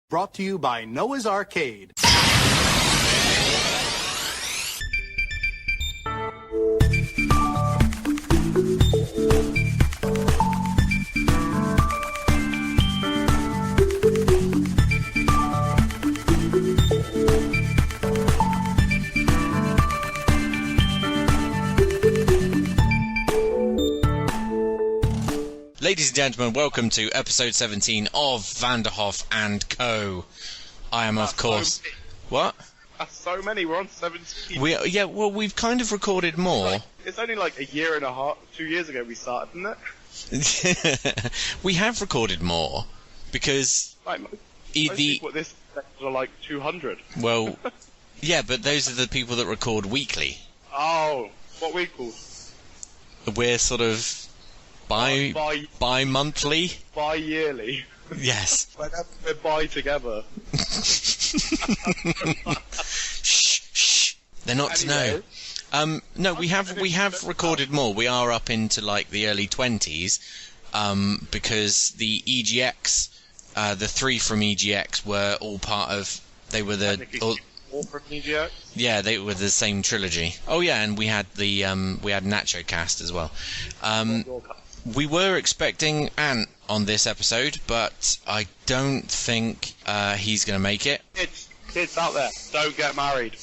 Brought to you by Noah's Arcade. Ladies and gentlemen, welcome to episode 17 of Vanderhoff and Co. I am, of course... What? That's so many, we're on 17. We've kind of recorded more. It's only like a year and a half, 2 years ago we started, isn't it? We have recorded more, because... Like, most people at this are like 200. Well, yeah, but those are the people that record weekly. Oh, what we called? We're sort of... Bi-monthly? Bi-yearly. Yes. Whenever we're bi together. Shh. They're not to know. No, we have recorded more. We are up into like the early 20s, because the EGX, the three from EGX were all part of. They were all from EGX. Yeah, they were the same trilogy. Oh yeah, and we had the Nacho Cast as well. We were expecting Ant on this episode, but I don't think he's going to make it. Kids out there, don't get married.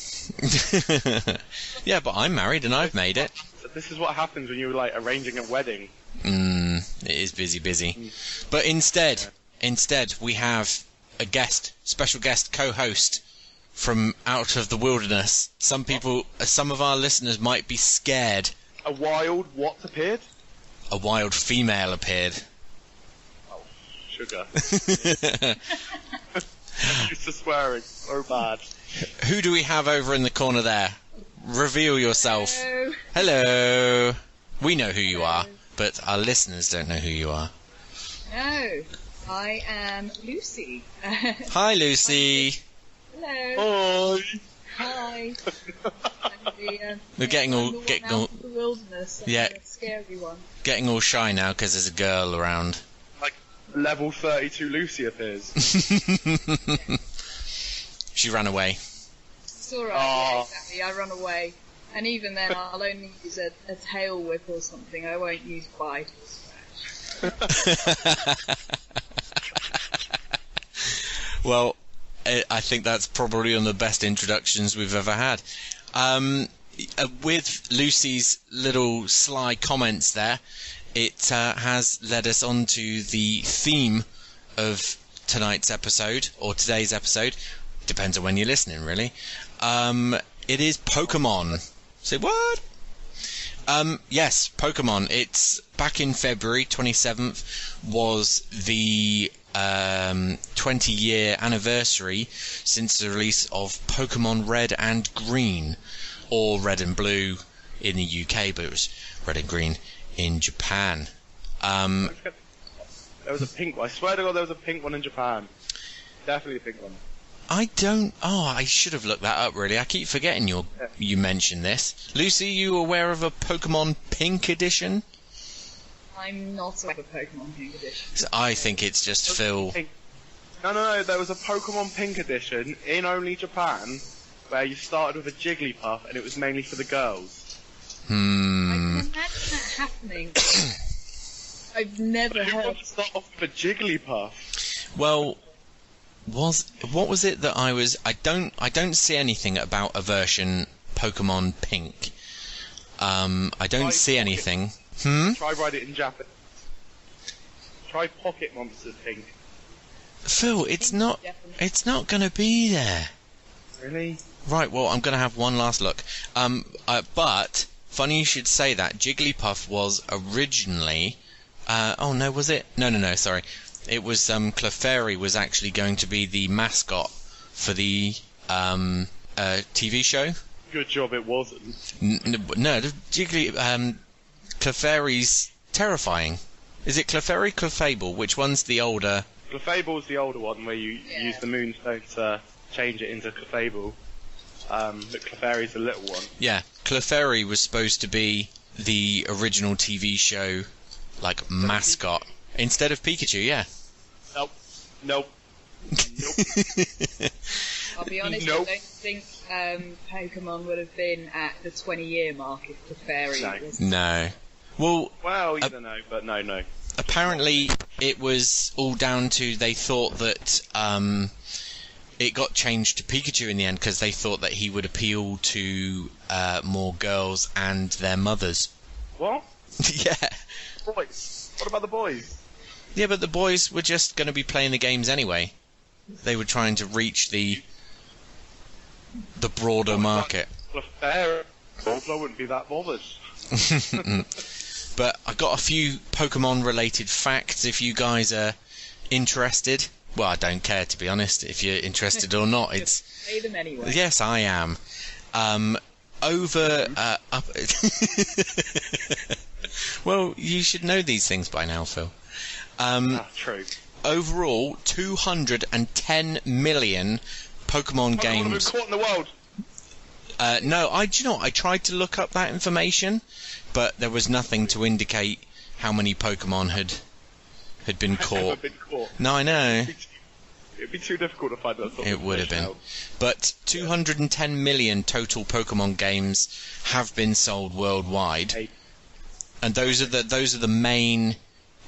Yeah, but I'm married and I've made it. This is what happens when you're like arranging a wedding. It is busy. But instead we have a special guest co-host from out of the wilderness. Some of our listeners might be scared. A wild what appeared? A wild female appeared. Oh, sugar. Used to swearing so bad. Who do we have over in the corner there? Reveal yourself. Hello. We know who you are, but our listeners don't know who you are. No, I am Lucy. Hi, Lucy. Hello. Hi. We're getting all the wilderness. Yeah. A scary one. Getting all shy now because there's a girl around. Like level 32 Lucy appears. She ran away. It's alright, yeah, exactly. I run away. And even then, I'll only use a tail whip or something. I won't use bite or scratch. Well, I think that's probably one of the best introductions we've ever had. With Lucy's little sly comments there, it has led us on to the theme of tonight's episode, or today's episode. Depends on when you're listening, really. It is Pokémon. Say what? Yes, Pokémon. It's back in February 27th was the 20-year anniversary since the release of Pokémon Red and Green, or Red and Blue in the UK, but it was Red and Green in Japan. There was a pink one. I swear to God there was a pink one in Japan. Definitely a pink one. I should have looked that up, really. I keep forgetting you mentioned this. Lucy, you aware of a Pokémon Pink edition? I'm not aware of a Pokémon Pink edition. I think it's just Phil. No, there was a Pokémon Pink edition in only Japan, where you started with a Jigglypuff, and it was mainly for the girls. I can imagine that happening. I've never Who heard. wants to start off with a Jigglypuff? Well, what was it that I was? I don't see anything about a version Pokemon Pink. I don't see anything. Try write it in Japanese. Try Pocket Monsters Pink. Phil, it's not going to be there. Really? Right, well, I'm going to have one last look. But, funny you should say that. Jigglypuff was originally... was it? No, sorry. It was, Clefairy was actually going to be the mascot for the, TV show. Good job it wasn't. No, Clefairy's terrifying. Is it Clefairy, Clefable? Which one's the older... Clefable's the older one, where you use the Moonstone to change it into Clefable. But Clefairy's the little one. Yeah, Clefairy was supposed to be the original TV show, like, mascot. Instead of Pikachu, yeah. Nope. Nope. I'll be honest, Nope. I don't think Pokemon would have been at the 20-year mark if the fairy No. was... No. Well, Well, you don't know, but no. apparently it was all down to they thought that it got changed to Pikachu in the end because they thought that he would appeal to more girls and their mothers. What? Yeah. Boys. What about the boys? Yeah, but the boys were just going to be playing the games anyway. They were trying to reach the broader market. Well, fair. I wouldn't be that bothered. But I got a few Pokemon-related facts if you guys are interested. Well, I don't care, to be honest, if you're interested or not. It's Say them anyway. Yes, I am. Well, you should know these things by now, Phil. True. Overall, 210 million Pokemon games. Caught in the world. No, do you know what? I tried to look up that information, but there was nothing to indicate how many Pokemon had been caught. Been caught. No, I know. It'd be too difficult to find that sort of It would have been. out. But 210 million total Pokemon games have been sold worldwide. Hey. And those are the main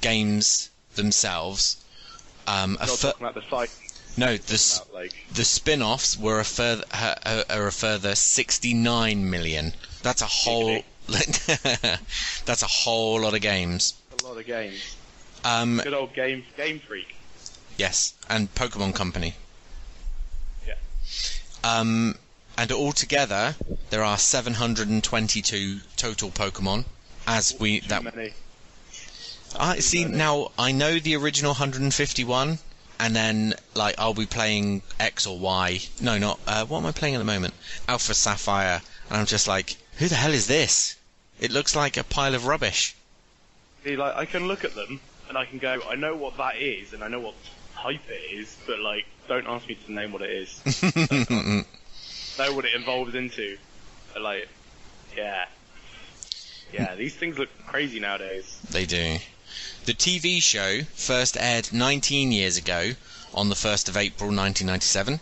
games themselves. Not talking about the site. No, About, like, the spin-offs were a further 69 million. That's a whole that's a whole lot of games. a lot of games. Good old Game Freak. Yes, and Pokemon Company. Yeah. And altogether there are 722 total Pokemon. Too many. I see. Now I know the original 151, and then like I'll be playing X or Y. No, not what am I playing at the moment? Alpha Sapphire, and I'm just like, who the hell is this? It looks like a pile of rubbish. See, like, I can look at them and I can go, I know what that is and I know what type it is, but like, don't ask me to name what it is. Know what it evolves into. But, like, yeah, these things look crazy nowadays. They do. The TV show first aired 19 years ago on the 1st of April 1997.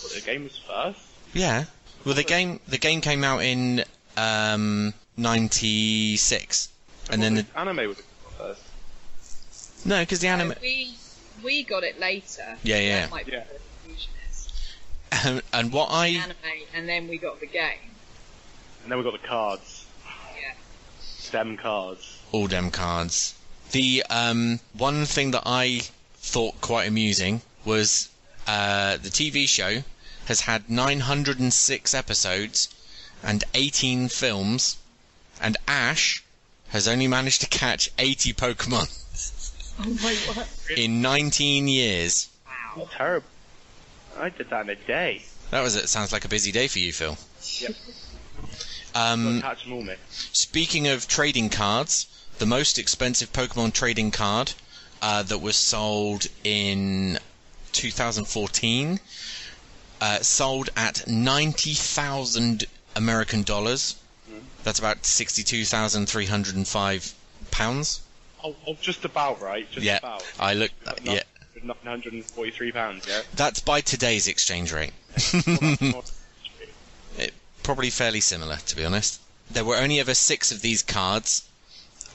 But the game was first. Yeah. Well, the game came out in 96, and then the anime was first. no, because the anime We got it later. Yeah. That might be Yeah. where the confusion is. and what I Anime, and then we got the game. And then we got the cards. Yeah. Stem cards. all dem cards. The one thing that I thought quite amusing was the TV show has had 906 episodes and 18 films, and Ash has only managed to catch 80 Pokemon Oh my god. in 19 years. Wow. Terrible. I did that in a day. Sounds like a busy day for you, Phil. Yep. Catch them all, mate. Speaking of trading cards, the most expensive Pokemon trading card that was sold in 2014 sold at 90,000 American dollars. That's about 62,305 pounds. Oh, just about, right? Just Yeah, about. I looked. Yeah, £943, yeah? that's by today's exchange rate. Well, that's more- Probably fairly similar, to be honest. There were only ever 6 of these cards,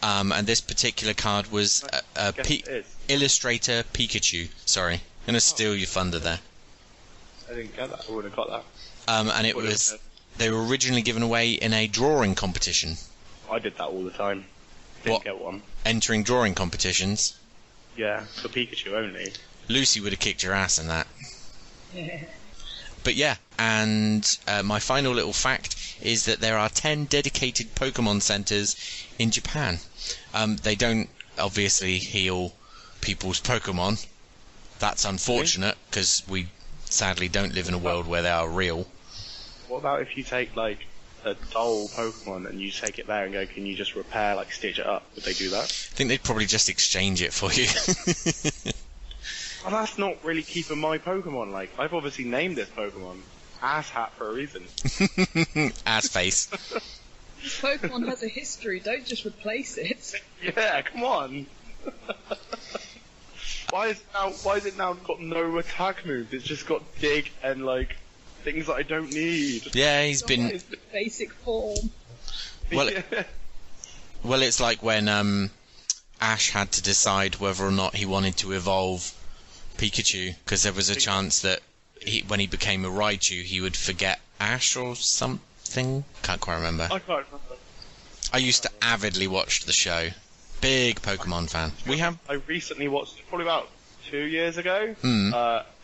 and this particular card was guess it is. Illustrator Pikachu. Sorry, I'm gonna steal your thunder there. I didn't get that. I wouldn't have got that. And it was they were originally given away in a drawing competition. I did that all the time. Didn't What? get one. Entering drawing competitions. Yeah, for Pikachu only. Lucy would have kicked your ass in that. But yeah, and my final little fact is that there are 10 dedicated Pokemon centers in Japan. They don't obviously heal people's Pokemon. That's unfortunate, because we sadly don't live in a world where they are real. What about if you take, like, a doll Pokemon and you take it there and go, can you just repair, like, stitch it up? Would they do that? I think they'd probably just exchange it for you. Well, that's not really keeping my Pokemon. Like, I've obviously named this Pokemon Asshat for a reason. Ass face. This Pokemon has a history, don't just replace it. Yeah, come on. Why is it now got no attack moves? It's just got dig and like things that I don't need. Yeah, he's been. Basic form. Well, well, it's like when Ash had to decide whether or not he wanted to evolve Pikachu, because there was a chance that when he became a Raichu, he would forget Ash or something. Can't quite remember. I can't remember. I used to avidly watch the show. Big Pokemon fan. I recently watched it probably about 2 years ago.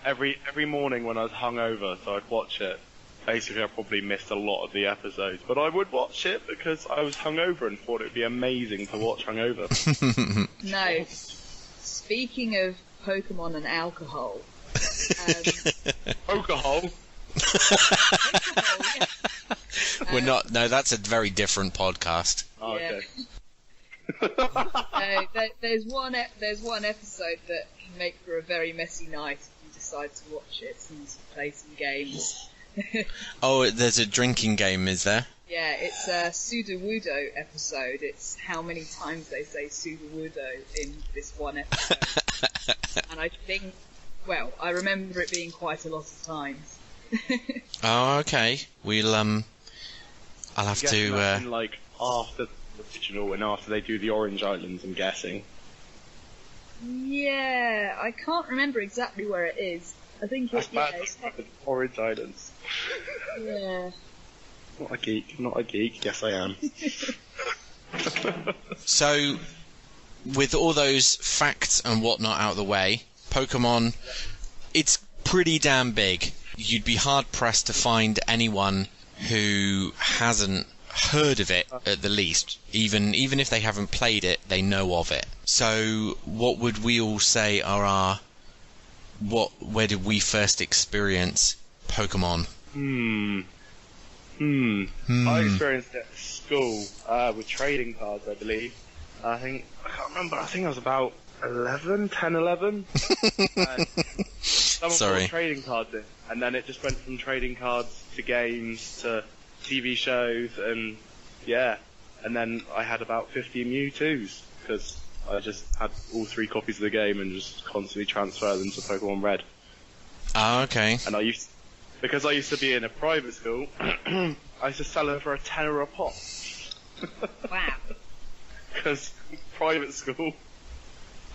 Every morning when I was hungover, so I'd watch it. Basically, I probably missed a lot of the episodes, but I would watch it because I was hungover and thought it would be amazing to watch hungover. No. Speaking of Pokemon and alcohol. Alcohol? Alcohol, yeah. We're not. No, that's a very different podcast. Oh, Yeah. okay. There's one episode that can make for a very messy night if you decide to watch it and to play some games. Oh, there's a drinking game, is there? Yeah, it's a Sudowoodo episode. It's how many times they say Sudowoodo in this one episode. And I think, well, I remember it being quite a lot of times. Oh, okay. We'll I'll have to. In, like after the original and after they do the Orange Islands, I'm guessing. Yeah, I can't remember exactly where it is. I think it's Orange Islands. Yeah. Not a geek. Yes, I am. So, with all those facts and whatnot out of the way, Pokemon, it's pretty damn big. You'd be hard pressed to find anyone who hasn't heard of it, at the least. Even if they haven't played it, they know of it. So, what would we all say are where did we first experience Pokemon? I experienced it at school with trading cards, I believe. I can't remember. I think I was about 11. Someone Sorry. bought trading cards in, and then it just went from trading cards to games to TV shows, and yeah. And then I had about 50 Mewtwo's because I just had all 3 copies of the game and just constantly transfer them to Pokemon Red. Ah, okay. And because I used to be in a private school, I used to sell them for $10 a pop. Wow. Because private school,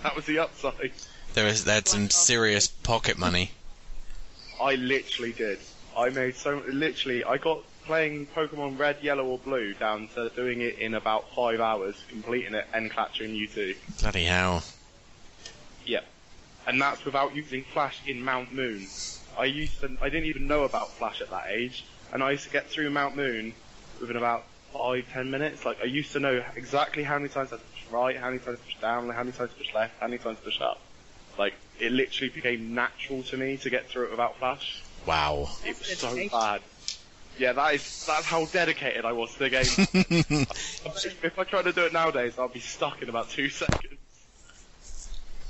that was the upside. They had some serious pocket money. I literally did. I got playing Pokemon Red, Yellow or Blue down to doing it in about 5 hours, completing it and catching Mewtwo. Bloody hell. Yeah. And that's without using Flash in Mount Moon. I didn't even know about Flash at that age, and I used to get through Mount Moon within about 5-10 minutes. Like, I used to know exactly how many times I had to push right, how many times to push down, how many times to push left, how many times to push up. Like, it literally became natural to me to get through it without Flash. Wow. It was so bad. Yeah, that's how dedicated I was to the game. If I tried to do it nowadays, I'll be stuck in about 2 seconds.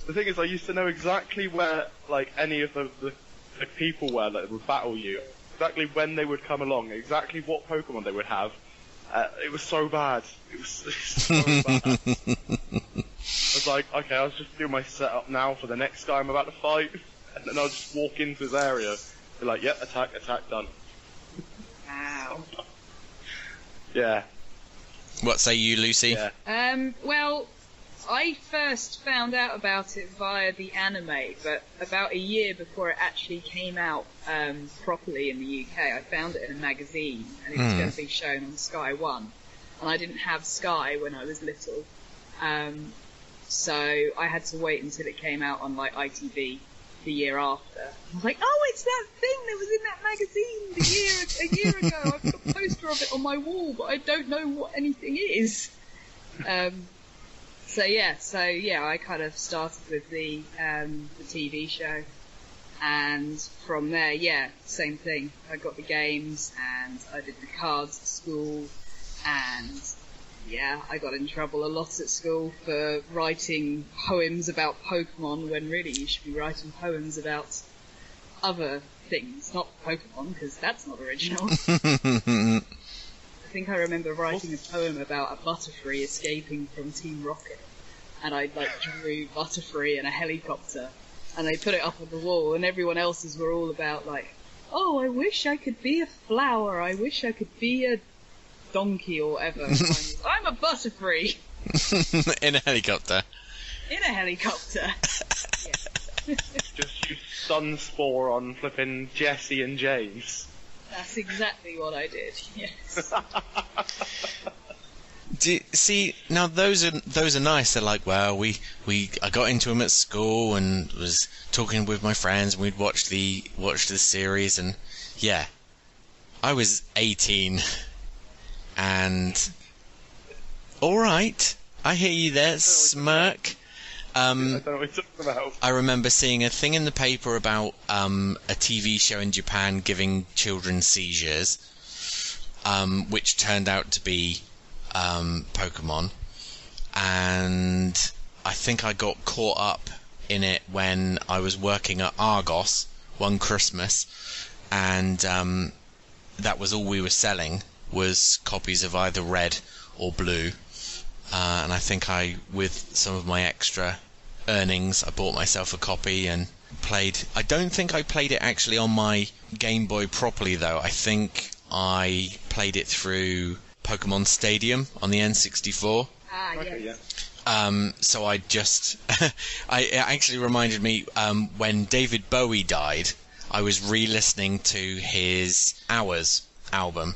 The thing is, I used to know exactly where, like, any of the people were that would battle you, exactly when they would come along, exactly what Pokemon they would have. It was so bad. It was so bad. I was like, okay, I'll just do my setup now for the next guy I'm about to fight, and then I'll just walk into his area, be like, yep, attack, done. Wow. Yeah. What say you, Lucy? Yeah. Well, I first found out about it via the anime, but about a year before it actually came out properly in the UK, I found it in a magazine, and it was going to be shown on Sky One. And I didn't have Sky when I was little, so I had to wait until it came out on like ITV the year after. I was like, oh, it's that thing that was in that magazine a year ago. I've got a poster of it on my wall, but I don't know what anything is. So yeah, I kind of started with the TV show, and from there, yeah, same thing. I got the games, and I did the cards at school, and yeah, I got in trouble a lot at school for writing poems about Pokemon when really you should be writing poems about other things, not Pokemon, because that's not original. I think I remember writing a poem about a Butterfree escaping from Team Rocket. and I drew Butterfree and a helicopter, and I put it up on the wall, and everyone else's were all about oh, I wish I could be a flower, I wish I could be a donkey or whatever. I'm a Butterfree. In a helicopter. In a helicopter. Just use Sunspore on flipping Jesse and James. That's exactly what I did, yes. See, now those are nice. They're like, well, I got into them at school and was talking with my friends, and we'd watch the series, and yeah, I was 18, and all right, I hear you there, smirk. I don't know what you're talking about. I remember seeing a thing in the paper about a TV show in Japan giving children seizures, which turned out to be Pokémon, and I think I got caught up in it when I was working at Argos one Christmas, and that was all we were selling was copies of either Red or Blue, and I think with some of my extra earnings, I bought myself a copy and played. I don't think I played it actually on my Game Boy properly though. I think I played it through Pokemon Stadium on the N64. Ah, yes. Okay, yeah. So I just... it actually reminded me, when David Bowie died, I was re-listening to his Hours album,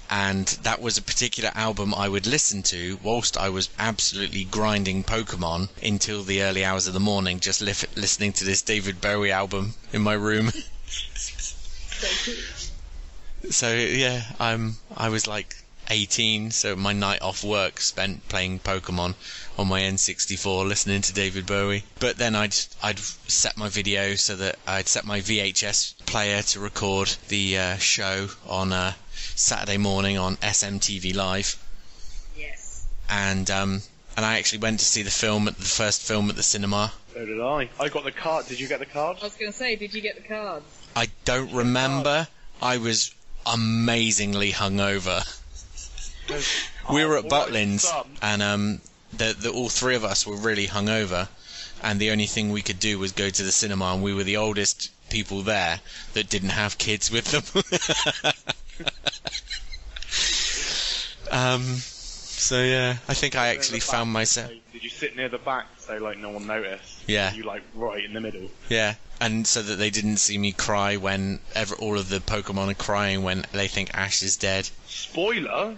and that was a particular album I would listen to whilst I was absolutely grinding Pokemon until the early hours of the morning, just listening to this David Bowie album in my room. So cool. So yeah, I was like 18, so my night off work spent playing Pokemon on my N64, listening to David Bowie. But then I'd set my video so that I'd set my VHS player to record the show on Saturday morning on SMTV Live. Yes. And I actually went to see the first film at the cinema. So did I. I got the card. Did you get the card? I was going to say, did you get the cards? I don't remember. I was amazingly hungover. We were at Butlins, and all three of us were really hungover, and the only thing we could do was go to the cinema, and we were the oldest people there that didn't have kids with them. So yeah, I think I actually found myself... Did you sit near the back so no one noticed? Yeah. You right in the middle? Yeah, and so that they didn't see me cry when all of the Pokemon are crying when they think Ash is dead. Spoiler? No,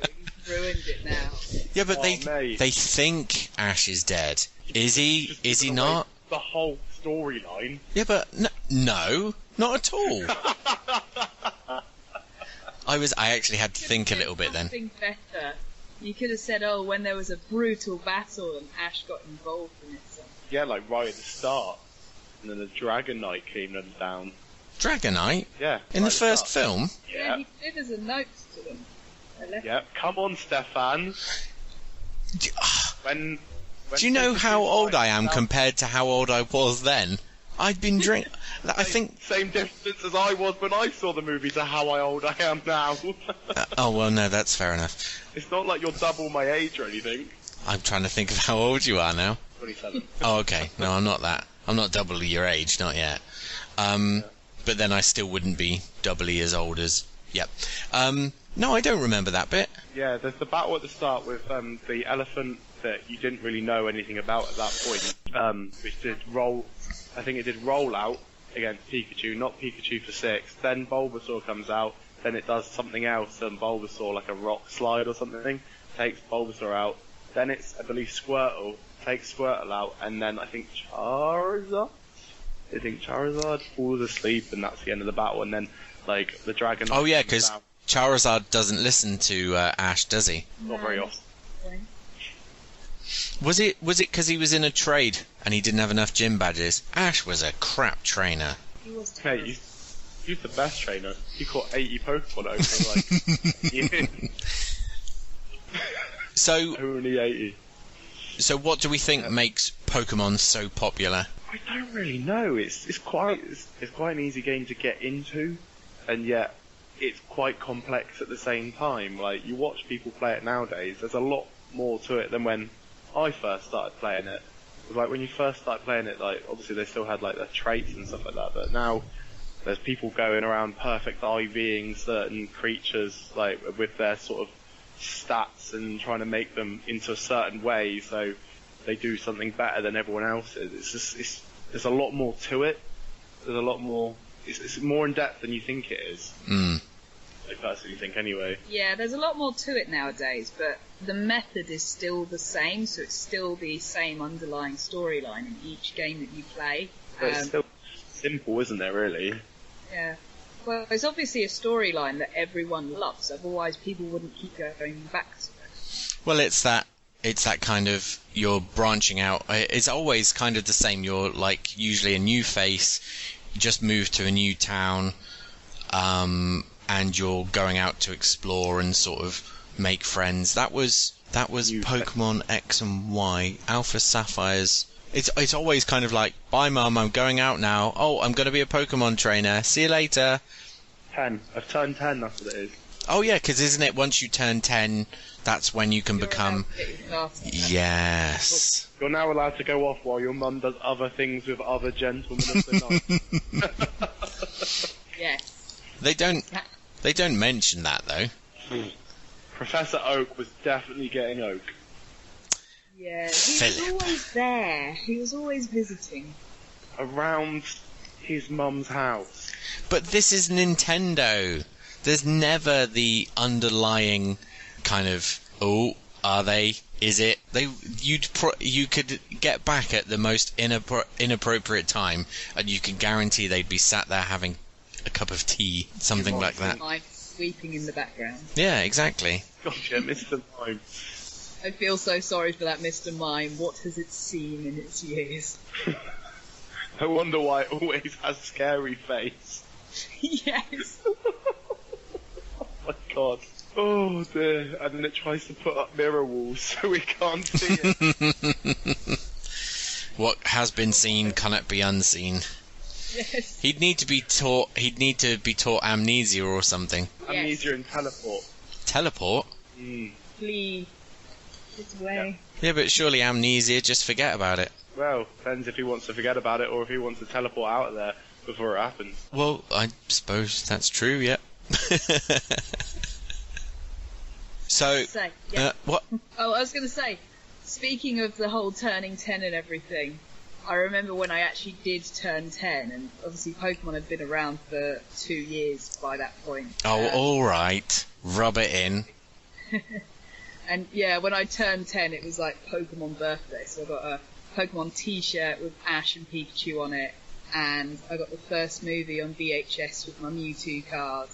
you've ruined it now. Yeah, but mate. they think Ash is dead. Is he? Is he not? The whole storyline. Yeah, but no, not at all. I actually had to think a little bit then. Something better. You could have said, when there was a brutal battle and Ash got involved in it. So. Yeah, right at the start. And then the Dragonite came down. Dragonite? Yeah. In the first film? Yeah. He did as a note to them. Yeah, come on, Stefan. Do you know how old I am compared to how old I was then? I'd been drinking... I think... Same distance as I was when I saw the movie to how old I am now. Oh, well, no, that's fair enough. It's not like you're double my age or anything. I'm trying to think of how old you are now. 27. Oh, okay. No, I'm not that. I'm not double your age, not yet. But then I still wouldn't be doubly as old as... Yep. No, I don't remember that bit. Yeah, there's the battle at the start with the elephant that you didn't really know anything about at that point, which did roll... I think it did roll out against Pikachu, not Pikachu for 6. Then Bulbasaur comes out, then it does something else, and Bulbasaur, like a rock slide or something, takes Bulbasaur out. Then it's, I believe, Squirtle, takes Squirtle out, and then I think Charizard falls asleep, and that's the end of the battle, and then, the dragon... Oh yeah, because Charizard doesn't listen to Ash, does he? Not very often. Was it because he was in a trade and he didn't have enough gym badges? Ash was a crap trainer. He was Mate, he's the best trainer. He caught 80 Pokemon over years. So Only 80. So what do we think makes Pokemon so popular? I don't really know. It's quite an easy game to get into, and yet it's quite complex at the same time. You watch people play it nowadays. There's a lot more to it than when I first started playing it. Like when you first start playing it, like obviously they still had like their traits and stuff like that, but now there's people going around perfect IVing certain creatures like with their sort of stats and trying to make them into a certain way so they do something better than everyone else's. There's a lot more to it. There's a lot more. It's more in depth than you think it is. I personally think, anyway. Yeah, there's a lot more to it nowadays, but the method is still the same, so it's still the same underlying storyline in each game that you play. But it's still simple, isn't it, really? Yeah. Well, it's obviously a storyline that everyone loves, otherwise people wouldn't keep going back to it. Well, it's that kind of, you're branching out. It's always kind of the same. You're like usually a new face, you just moved to a new town, and you're going out to explore and sort of make friends. That was Pokemon X and Y, Alpha Sapphires. It's always kind of like, bye mum, I'm going out now. Oh, I'm going to be a Pokemon trainer. See you later. 10. I've turned 10, that's what it is. Oh yeah, because isn't it once you turn 10, that's when you can become... Yes. You're now allowed to go off while your mum does other things with other gentlemen of the night. Yes. They don't mention that though. Professor Oak was definitely getting Oak. Yeah, he was always there. He was always visiting. Around his mum's house. But this is Nintendo. There's never the underlying kind of, oh, are they? Is it? You could get back at the most inappropriate time, and you can guarantee they'd be sat there having a cup of tea, something like that. I'm sweeping in the background. Yeah, exactly. Gotcha, Mr. Mime. I feel so sorry for that Mr. Mime. What has it seen in its years? I wonder why it always has scary face. Yes. Oh my god. Oh dear. And then it tries to put up mirror walls so we can't see it. What has been seen cannot be unseen. Yes. He'd need to be taught amnesia or something. Yes. Amnesia and teleport. Teleport? Flee. Get away. Yeah, but surely amnesia, just forget about it. Well, depends if he wants to forget about it or if he wants to teleport out of there before it happens. Well, I suppose that's true, yeah. So, what? Oh, I was going to say, speaking of the whole turning 10 and everything, I remember when I actually did turn 10, and obviously Pokemon had been around for 2 years by that point. Oh, alright. Rub it in. And yeah, when I turned 10, it was like Pokemon birthday, so I got a Pokemon t-shirt with Ash and Pikachu on it, and I got the first movie on VHS with my Mewtwo card,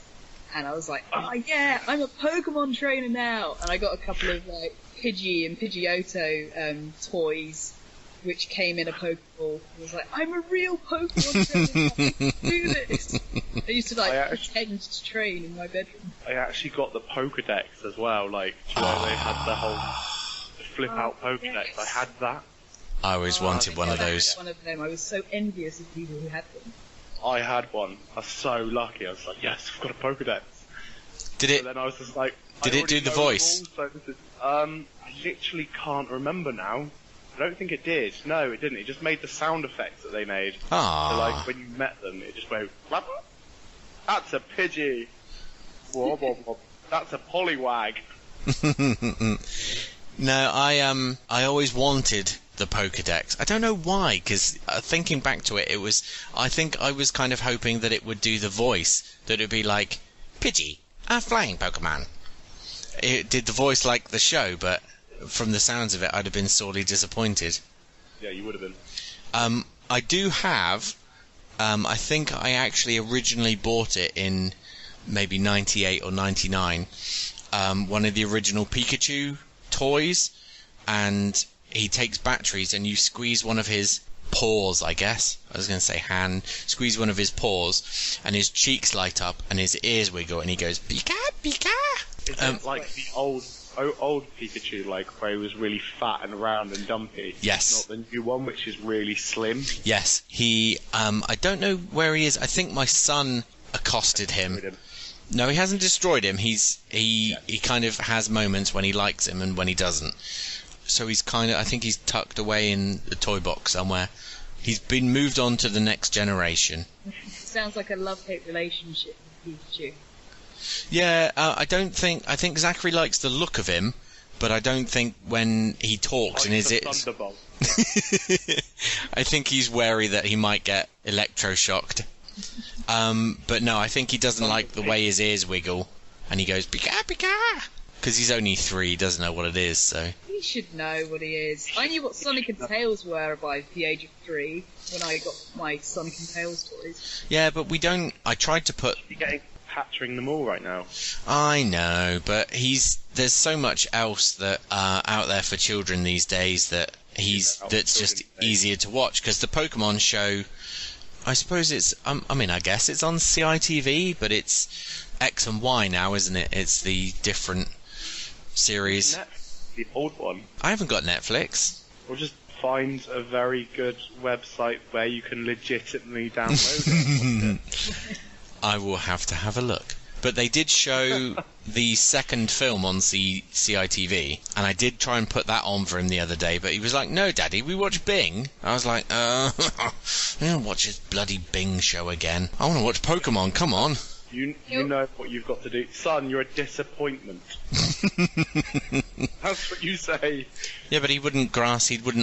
and I was like, oh yeah, I'm a Pokemon trainer now! And I got a couple of like Pidgey and Pidgeotto toys, which came in a Pokeball. I was like, I'm a real Pokemon trainer now, I can do this! I used to like pretend to train in my bedroom. I actually got the Pokedex as well, like, they had the whole flip-out Pokedex. Yes. I had that. I always wanted one of those. One of them. I was so envious of people who had them. I had one. I was so lucky. I was like, yes, I've got a Pokedex. Did it? And then I was just like, Did it do the voice? I literally can't remember now. I don't think it did. No, it didn't. It just made the sound effects that they made. Ah. So like when you met them, it just went, "Wah, wah." That's a Pidgey. Wah, wah, wah. That's a Poliwag. No, I always wanted the Pokedex. I don't know why, because thinking back to it, I think I was kind of hoping that it would do the voice, that it would be like, Pidgey, a flying Pokemon. It did the voice like the show, but from the sounds of it, I'd have been sorely disappointed. Yeah, you would have been. I do have, I think I actually originally bought it in maybe 98 or 99, one of the original Pikachu toys, and he takes batteries and you squeeze one of his paws, I guess. I was going to say hand. Squeeze one of his paws and his cheeks light up and his ears wiggle and he goes, Pika, Pika! Is it like the old Pikachu, like where he was really fat and round and dumpy? Yes. Not the new one, which is really slim? Yes. He, I don't know where he is. I think my son accosted him. No, he hasn't destroyed him. He kind of has moments when he likes him and when he doesn't. So he's I think he's tucked away in the toy box somewhere. He's been moved on to the next generation. Sounds like a love-hate relationship with Pikachu. Yeah, I think Zachary likes the look of him, but I don't think when he talks and Thunderbolt. I think he's wary that he might get electroshocked. But no, I think he doesn't like the way his ears wiggle, and he goes Pika Pika, because he's only 3, he doesn't know what it is. So he should know what he is. I knew what Sonic and Tails were by the age of 3 when I got my Sonic and Tails toys. Yeah, but we don't. I tried to put. You're getting capturing them all right now. I know, but there's so much else that out there for children these days that's just easier to watch, because the Pokemon show, I suppose it's I guess it's on CITV, but it's X and Y now, isn't it? It's the different series. The old one. I haven't got Netflix. Or just find a very good website where you can legitimately download it. I will have to have a look. But they did show the second film on CITV, and I did try and put that on for him the other day, but he was like, "No, Daddy, we watch Bing." I was like, I don't watch this bloody Bing show again. I want to watch Pokemon, come on. You know what you've got to do. Son, you're a disappointment. That's what you say. Yeah, but he wouldn't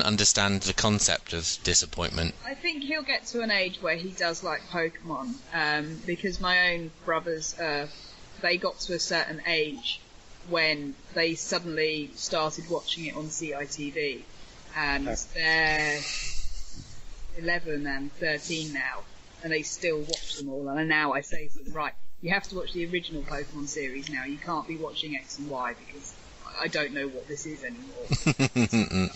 understand the concept of disappointment. I think he'll get to an age where he does like Pokemon, because my own brothers, they got to a certain age when they suddenly started watching it on CITV, and they're 11 and 13 now, and they still watch them all. And now I say to them, right, you have to watch the original Pokemon series now. You can't be watching X and Y because I don't know what this is anymore.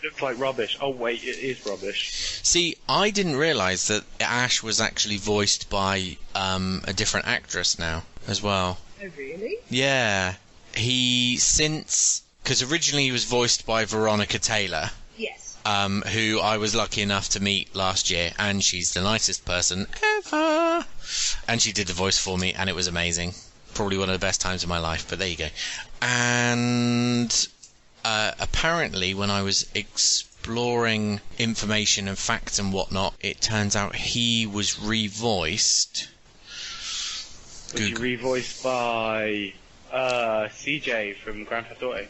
Looks like rubbish. Oh wait, it is rubbish. See, I didn't realise that Ash was actually voiced by a different actress now as well. Oh really? Yeah, because originally he was voiced by Veronica Taylor. Yes. Who I was lucky enough to meet last year, and she's the nicest person ever. And she did the voice for me, and it was amazing. Probably one of the best times of my life, but there you go. And apparently, when I was exploring information and facts and whatnot, it turns out he was revoiced. Was he revoiced by CJ from Grand Theft Auto?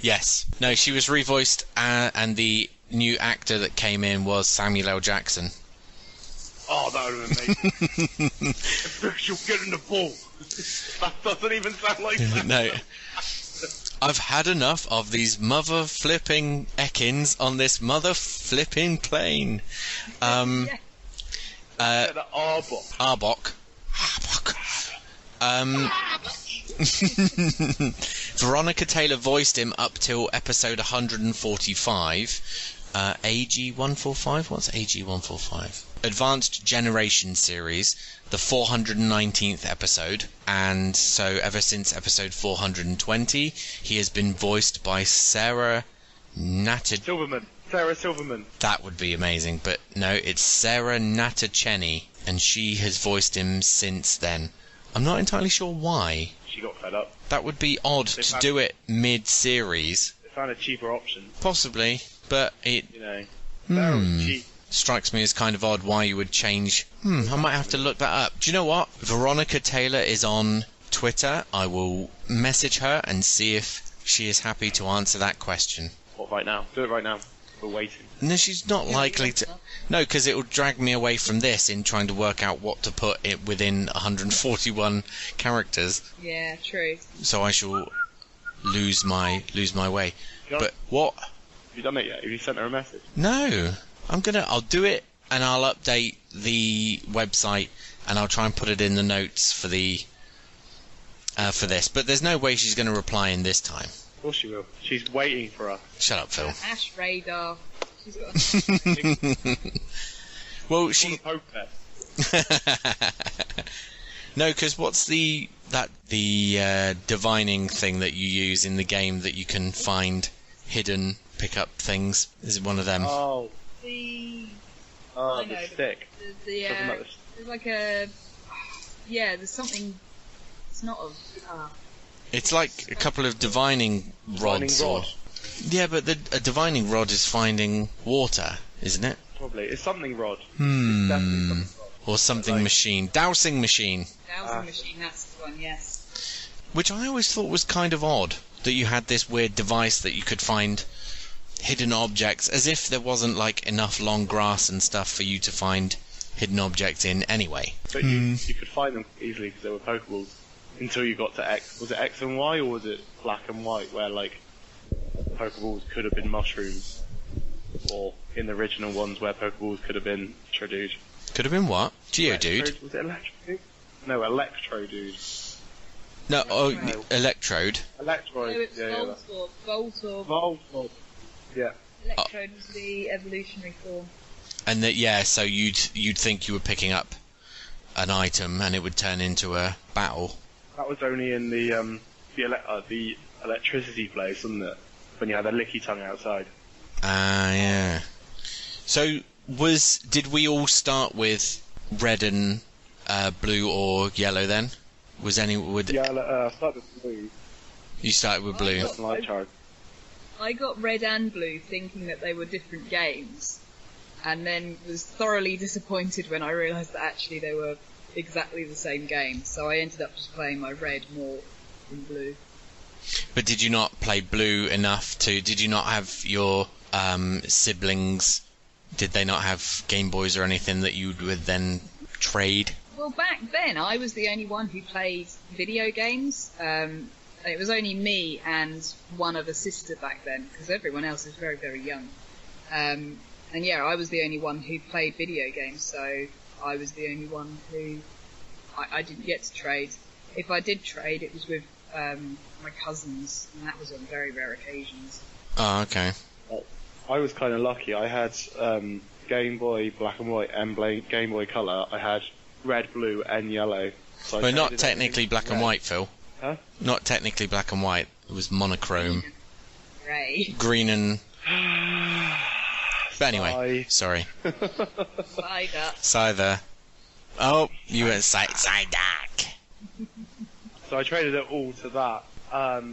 Yes. No, she was revoiced, and the new actor that came in was Samuel L. Jackson. Oh, that would have been amazing. She'll get in the ball. That doesn't even sound like that. No. I've had enough of these mother-flipping Ekins on this mother-flipping plane. The Arbok. Veronica Taylor voiced him up till episode 145. AG-145? What's AG-145? Advanced Generation series, the 419th episode, and so ever since episode 420, he has been voiced by Sarah Silverman. Sarah Silverman. That would be amazing, but no, it's Sarah Natacheni, and she has voiced him since then. I'm not entirely sure why. She got fed up. That would be odd to do it mid-series. They found a cheaper option. Possibly, but it very cheap. Strikes me as kind of odd why you would change. I might have to look that up. Do you know what? Veronica Taylor is on Twitter. I will message her and see if she is happy to answer that question. What, right now? Do it right now. We're waiting. No, she's not likely to. No, because it will drag me away from this in trying to work out what to put it within 141 characters. Yeah, true. So I shall lose my way. But what? Have you done it yet? Have you sent her a message? No. I'll do it, and I'll update the website, and I'll try and put it in the notes for the for this. But there's no way she's going to reply in this time. Of course she will. She's waiting for us. Shut up, Phil. Ash Radar. She's got Well, she. No, because what's the divining thing that you use in the game that you can find hidden pickup things? Is it one of them? Oh. the stick. there's like a Yeah, there's something. It's not a. It's like a couple of divining rods. Divining rod. Yeah, but a divining rod is finding water, isn't it? Probably. It's something rod. It's Hmm. definitely something rod. Or something Like- machine. Dowsing machine. Dowsing machine, that's the one, yes. Which I always thought was kind of odd, that you had this weird device that you could find hidden objects, as if there wasn't like enough long grass and stuff for you to find hidden objects in anyway. But you could find them easily because they were Pokeballs. Until you got to X. Was it X and Y or was it black and white where like Pokeballs could have been mushrooms? Or in the original ones where Pokeballs could have been Electrodude. Could have been what? Geodude? Was it Electrodude? No, Electrodude. No, No. Electrode. Electroid. No, it's yeah, Voltorb. Voltorb. Voltorb. Yeah. Electrode was the evolutionary form. And that, yeah, so you'd think you were picking up an item and it would turn into a battle. That was only in the electricity place, wasn't it? When you had a licky tongue outside. Ah, yeah. So, did we all start with red and blue or yellow then? Was any, Yeah, start with blue. you started with blue? Light charge. I got red and blue thinking that they were different games, and then was thoroughly disappointed when I realised that actually they were exactly the same game. So I ended up just playing my red more than blue. But did you not play blue enough did you not have your siblings, did they not have Game Boys or anything that you would then trade? Well, back then I was the only one who played video games. It was only me and one other sister back then, because everyone else was very, very young. And yeah, I was the only one who played video games, so I was the only one who I didn't get to trade. If I did trade, it was with my cousins, and that was on very rare occasions. Oh, okay. I was kind of lucky. I had Game Boy Black and White and Game Boy Color. I had red, blue, and yellow. So I But not traded technically everything black and red. white, Phil. Huh? Not technically black and white. It was monochrome. Grey. Green and... But anyway, sorry. Cider. Cider. Oh, you went Psyduck. So I traded it all to that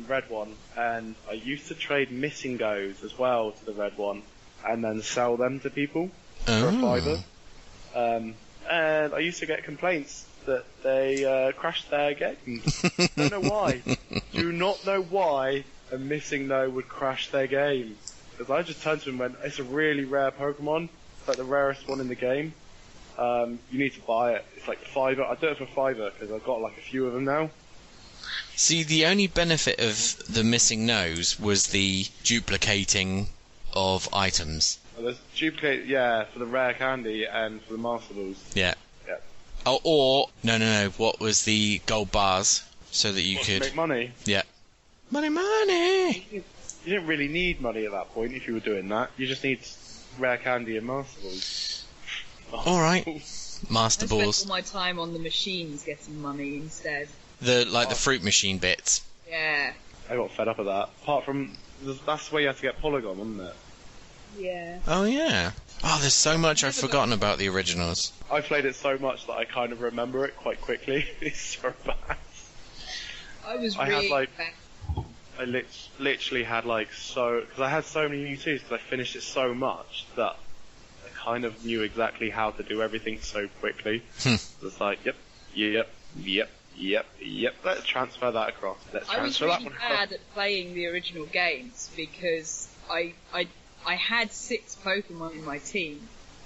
red one, and I used to trade missing goes as well to the red one, and then sell them to people for a Oh. £5. And I used to get complaints that they crashed their games. Don't know why. Do not know why a missing no would crash their game. Because I just turned to him and went, it's a really rare Pokemon. It's like the rarest one in the game. You need to buy it. It's like £5. I do it for £5 because I've got like a few of them now. See, the only benefit of the missing nose was the duplicating of items. Oh, there's duplicate, yeah, for the rare candy and for the Master Balls. Yeah. Yeah. Oh, or... No. What was the gold bars? So that you What, to could... make money. Yeah. Money! You didn't really need money at that point if you were doing that. You just need rare candy and Master Balls. Alright. Master I spent balls. all my time on the machines getting money instead. The fruit machine bits. Yeah. I got fed up of that. Apart from, that's where you had to get Polygon, wasn't it? Yeah. Oh, yeah. Oh, there's so much I've Never forgotten about the originals. I played it so much that I kind of remember it quite quickly. It's so bad. I was I had, really like- bad. I literally had because I had so many Mewtwo's because I finished it so much that I kind of knew exactly how to do everything so quickly. It's like, yep. Let's transfer that across. Let's I was transfer that really one across. bad at playing the original games because I had 6 Pokemon in my team,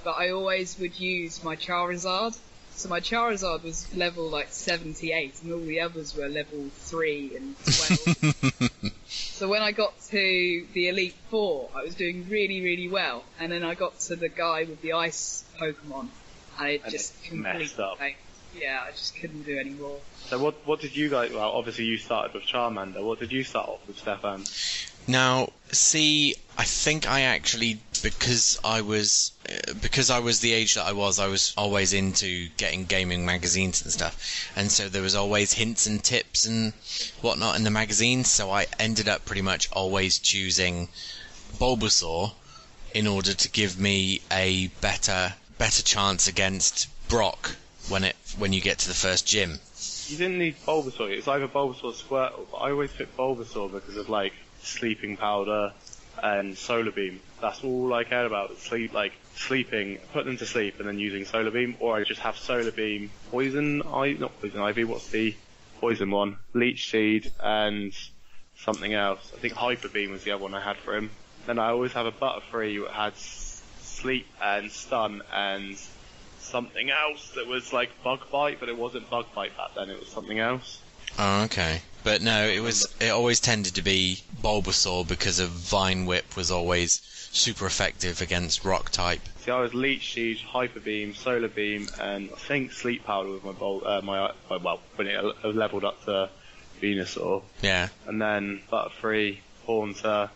but I always would use my Charizard. So my Charizard was level like 78, and all the others were level 3 and 12. So when I got to the Elite Four, I was doing really, really well, and then I got to the guy with the Ice Pokemon, and it And just it completely messed up. Yeah, I just couldn't do any more. So what did you guys? Well, obviously you started with Charmander. What did you start off with, Stefan? Now, see, I think I actually, because I was the age that I was always into getting gaming magazines and stuff, and so there was always hints and tips and whatnot in the magazines, so I ended up pretty much always choosing Bulbasaur in order to give me a better chance against Brock when you get to the first gym. You didn't need Bulbasaur. It's either Bulbasaur or Squirtle, but I always picked Bulbasaur because of like sleeping powder and solar beam. That's all I cared about. Sleeping, put them to sleep, and then using solar beam, or I just have solar beam, not poison ivy. What's the poison one? Leech seed and something else. I think hyper beam was the other one I had for him. Then I always have a Butterfree who had sleep and stun and something else that was like bug bite, but it wasn't bug bite back then. It was something else. Oh, okay. But no, it always tended to be Bulbasaur because of Vine Whip was always super effective against Rock type. See, I was Leech Seed, Hyper Beam, Solar Beam, and I think Sleep Powder with my when it leveled up to Venusaur. Yeah. And then Butterfree, Haunter.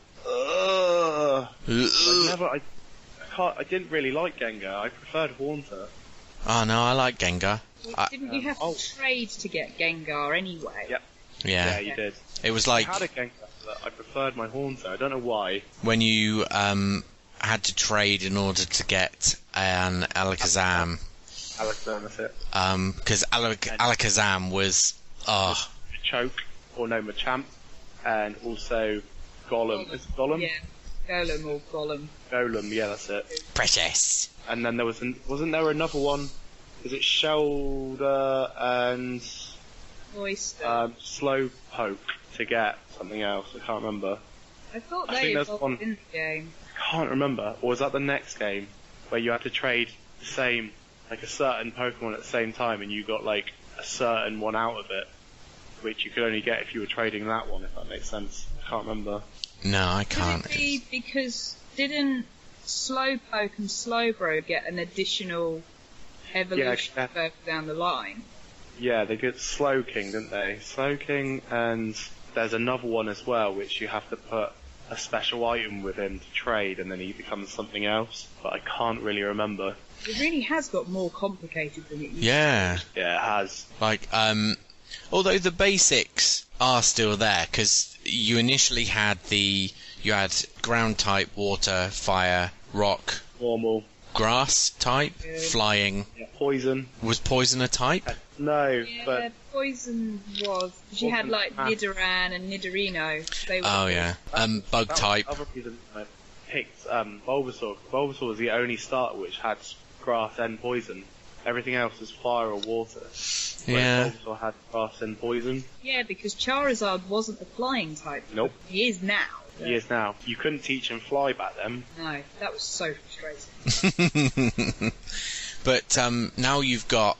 I didn't really like Gengar. I preferred Haunter. Oh no, I like Gengar. Didn't you have to trade to get Gengar anyway? Yep. Yeah, you did. It was like I had a Gengar, but I preferred my Haunter. I don't know why. when you had to trade in order to get an Alakazam. Alakazam, that's it. Because Alakazam was Choke, or no, Machamp, and also Golem. Is it Golem? Yeah, Golem or Golem. Golem, yeah, that's it. precious. And then there wasn't there another one? Was it Shoulder and Oyster. Slowpoke to get something else? I can't remember. I thought I they think there's evolved one- in the game. I can't remember. Or was that the next game where you had to trade the same, like a certain Pokemon at the same time, and you got like a certain one out of it, which you could only get if you were trading that one, if that makes sense. I can't remember. No, I Could can't. it be because didn't Slowpoke and Slowbro get an additional evolution Yeah. further down the line? Yeah, they did Slowking, didn't they? Slowking, and there's another one as well, which you have to put a special item with him to trade, and then he becomes something else. But I can't really remember. It really has got more complicated than it used Yeah, Yeah, it has. like although the basics are still there, because you initially had ground type, water, fire, rock, Normal. grass type, Yeah. flying. Yeah, poison. Was poison a type? No, Yeah, but poison was. She had like Nidoran and Nidorino. They were Oh yeah. Bug type. Other reason I picked Bulbasaur. Bulbasaur was the only starter which had grass and poison. Everything else was fire or water. Yeah. Bulbasaur had grass and poison. Yeah, because Charizard wasn't a flying type. Nope. He is now. He is now. You couldn't teach him fly back then. No, that was so frustrating. But now you've got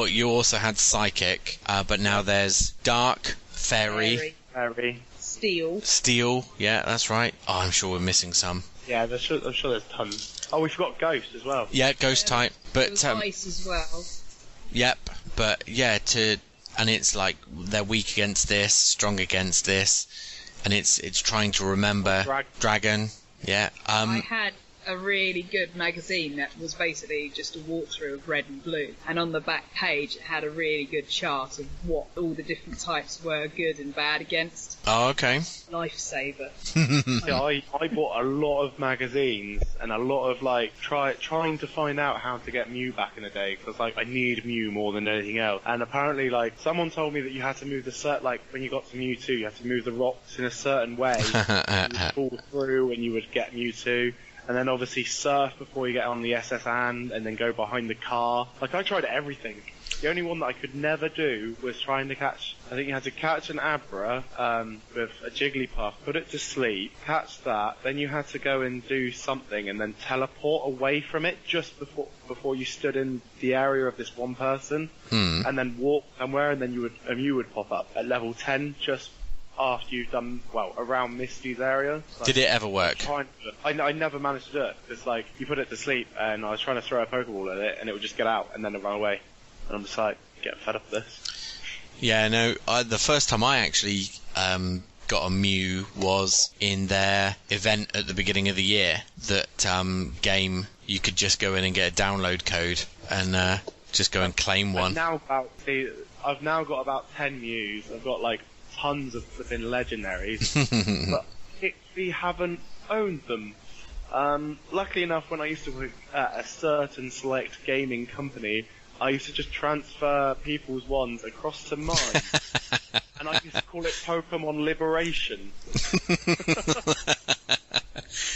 you also had Psychic, but now there's Dark, Fairy, Fairy. Steel. Steel. Yeah, that's right. Oh, I'm sure we're missing some. Yeah, I'm sure there's tons. Oh, we forgot Ghost as well. Yeah, Ghost type. There But was Ice as well. yep. But yeah, and it's like they're weak against this, strong against this, and it's trying to remember Dragon. Yeah. I had a really good magazine that was basically just a walkthrough of Red and Blue, and on the back page it had a really good chart of what all the different types were good and bad against. Oh, okay. Lifesaver. Yeah, I bought a lot of magazines and a lot of like trying to find out how to get Mew back in the day, because like I need Mew more than anything else. And apparently like someone told me that you had to move like when you got to Mewtwo you had to move the rocks in a certain way. You would fall through and you would get Mewtwo. And then obviously surf before you get on the SS and then go behind the car. Like I tried everything. The only one that I could never do was trying to catch. I think you had to catch an Abra with a Jigglypuff, put it to sleep, catch that. Then you had to go and do something and then teleport away from it just before you stood in the area of this one person, and then walk somewhere, and then a Mew would pop up at level 10 just after you've done around Misty's area. Like, Did it ever work? I never managed to do it. It's like you put it to sleep, and I was trying to throw a Pokeball at it, and it would just get out, and then it run away. And I'm just like, get fed up with this. Yeah, no. The first time I actually got a Mew was in their event at the beginning of the year. That game, you could just go in and get a download code and just go and claim one. I've now got about 10 Mews. I've got like tons of flipping legendaries, but we haven't owned them. Luckily enough, when I used to work at a certain select gaming company, I used to just transfer people's wands across to mine. And I used to call it Pokemon Liberation.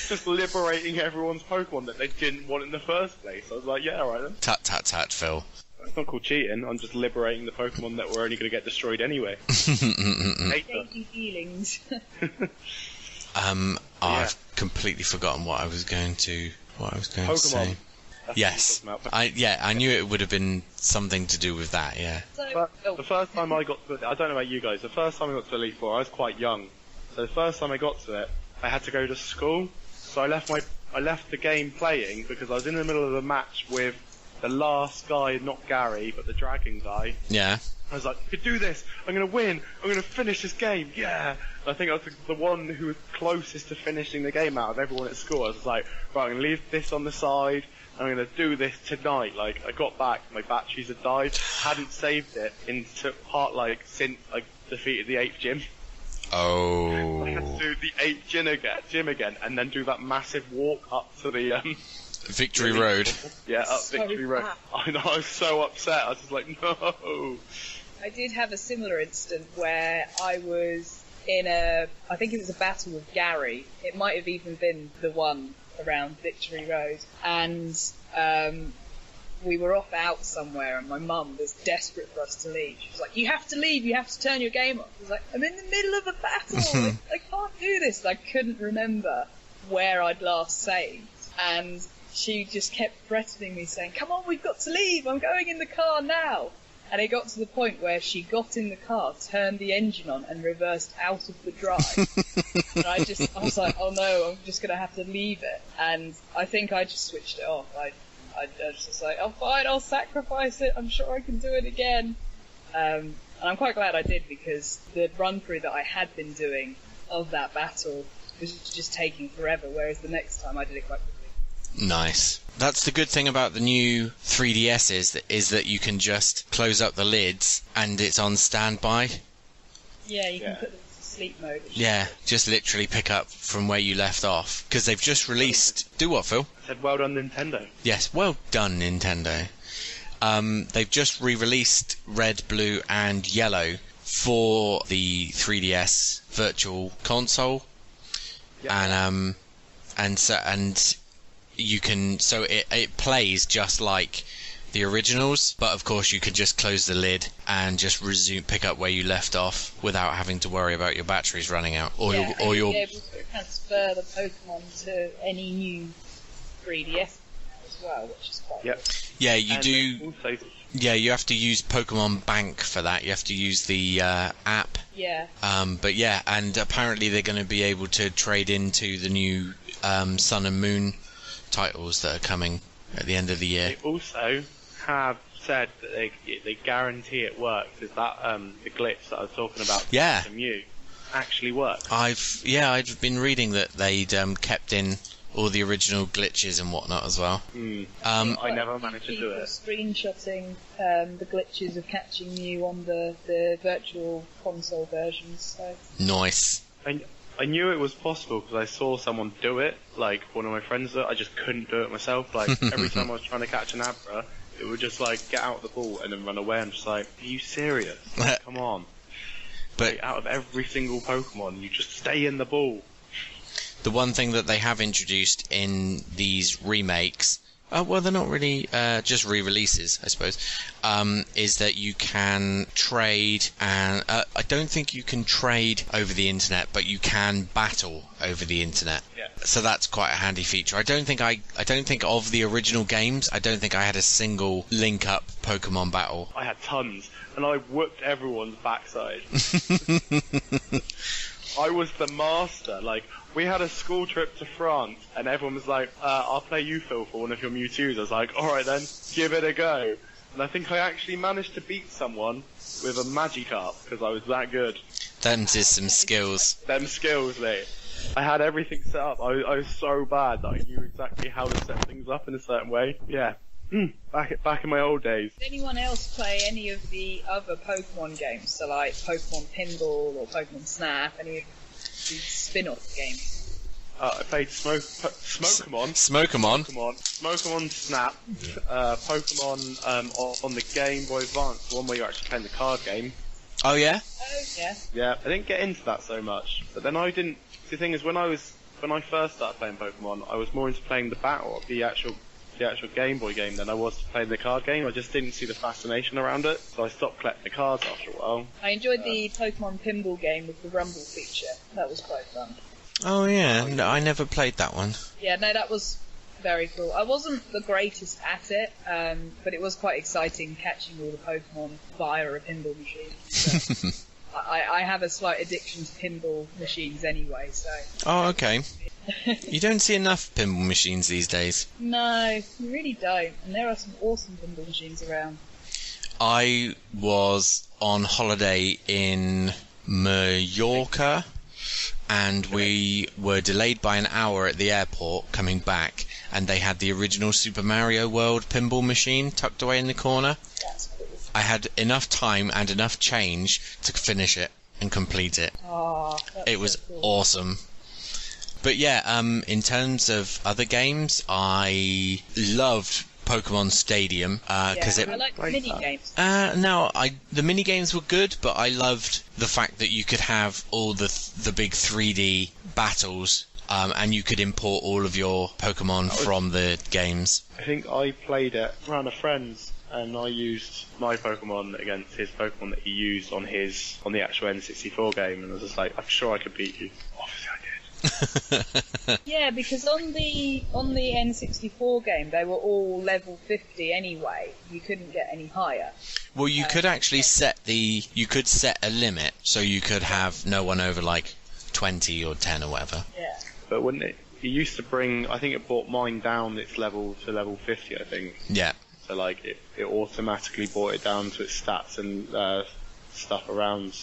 Just liberating everyone's Pokemon that they didn't want in the first place. I was like, yeah, alright then. Tut tut tut, Phil. It's not called cheating, I'm just liberating the Pokemon that were only going to get destroyed anyway. Hate them. feelings. I've completely forgotten what I was going to Pokemon. say. That's Yes, what I'm talking about. I knew it would have been something to do with that. Yeah. The first time I got to it, I don't know about you guys, the first time I got to Elite Four, I was quite young. So the first time I got to it, I had to go to school. So I left the game playing because I was in the middle of a match with the last guy, not Gary, but the dragon guy. Yeah. I was like, I could do this, I'm going to win, I'm going to finish this game, yeah! And I think I was the one who was closest to finishing the game out of everyone at school. I was like, right, I'm going to leave this on the side, I'm going to do this tonight. Like, I got back, my batteries had died, hadn't saved it into since I defeated the 8th gym. Oh. I had to do the 8th gym again, and then do that massive walk up to the, Victory Road. Yeah, up Victory Road. I know, I was so upset, I was just like, no! I did have a similar incident where I was in I think it was a battle with Gary. It might have even been the one around Victory Road. And we were off out somewhere and my mum was desperate for us to leave. She was like, you have to leave, you have to turn your game off. I was like, I'm in the middle of a battle, I can't do this. And I couldn't remember where I'd last saved. And she just kept threatening me saying, come on, we've got to leave, I'm going in the car now. And it got to the point where she got in the car, turned the engine on, and reversed out of the drive. And I was like, oh no, I'm just going to have to leave it. And I think I just switched it off. I was just like, oh fine, I'll sacrifice it, I'm sure I can do it again. And I'm quite glad I did, because the run-through that I had been doing of that battle was just taking forever, whereas the next time I did it quite quickly. Nice. That's the good thing about the new 3DSs, is that you can just close up the lids and it's on standby. Yeah, you can put them to sleep mode. Yeah, just literally pick up from where you left off. Because they've just released... Do what, Phil? I said, well done, Nintendo. Yes, well done, Nintendo. They've just re-released Red, Blue and Yellow for the 3DS Virtual Console. Yep. And you can, so it plays just like the originals, but of course you could just close the lid and just pick up where you left off without having to worry about your batteries running out, or your be able to transfer the Pokemon to any new 3DS as well, which is quite Yep. Yeah, you and do. Also, Yeah, you have to use Pokemon Bank for that. You have to use the app. Yeah. But yeah, and apparently they're going to be able to trade into the new Sun and Moon titles that are coming at the end of the year. They also have said that they guarantee it works. Is that the glitch that I was talking about? Yeah. From you actually works. I've been reading that they'd kept in all the original glitches and whatnot as well. I never managed to do it. Screenshotting the glitches of catching you on the virtual console versions. So. Nice. I knew it was possible because I saw someone do it, like one of my friends did. I just couldn't do it myself. Like every time I was trying to catch an Abra, it would just like get out of the ball and then run away. I'm just like, are you serious? Like, come on. But like, out of every single Pokemon, you just stay in the ball. The one thing that they have introduced in these remakes, well, they're not really just re-releases, I suppose, is that you can trade, and I don't think you can trade over the internet, but you can battle over the internet. Yeah. So that's quite a handy feature. I don't think of the original games, I don't think I had a single link-up Pokemon battle. I had tons, and I whooped everyone's backside. I was the master. Like, we had a school trip to France, and everyone was like, I'll play you, Phil, for one of your Mewtwo's. I was like, alright then, give it a go. And I think I actually managed to beat someone with a Magikarp, because I was that good. Them's is some skills. Them skills, mate. I had everything set up. I was so bad that I knew exactly how to set things up in a certain way. Yeah. Back in my old days. Did anyone else play any of the other Pokemon games? So like Pokemon Pinball or Pokemon Snap, any of these spin-off games? I played Smokemon. Smokemon. Smokemon Snap. Pokemon on the Game Boy Advance, the one where you're actually playing the card game. Oh yeah. Oh yeah. Yeah, I didn't get into that so much. But then I didn't. The thing is, when I first started playing Pokemon, I was more into playing the actual Game Boy game than I was to play the card game. I just didn't see the fascination around it, so I stopped collecting the cards after a while. I enjoyed the Pokemon pinball game with the Rumble feature. That was quite fun. Oh yeah, no, I never played that one. Yeah, no, that was very cool. I wasn't the greatest at it, but it was quite exciting catching all the Pokemon via a pinball machine. So I have a slight addiction to pinball machines anyway, so... Oh, okay. You don't see enough pinball machines these days. No, you really don't. And there are some awesome pinball machines around. I was on holiday in Mallorca, and we were delayed by an hour at the airport coming back, and they had the original Super Mario World pinball machine tucked away in the corner. That's cool. I had enough time and enough change to finish it and complete it. Oh, It was so cool. awesome. But yeah, in terms of other games, I loved Pokemon Stadium because I like mini games. the mini games were good, but I loved the fact that you could have all the big 3D battles, and you could import all of your Pokemon from the games. I think I played it around a friend's, and I used my Pokemon against his Pokemon that he used on the actual N64 game, and I was just like, I'm sure I could beat you. Obviously I did. Yeah, because on the N64 game they were all level 50 anyway. You couldn't get any higher. Well, you could actually set a limit, so you could have no one over like 20 or 10 or whatever. Yeah. But wouldn't it? It used to bring. I think it brought mine down its level to level 50. I think. Yeah. So like it automatically brought it down to its stats and stuff around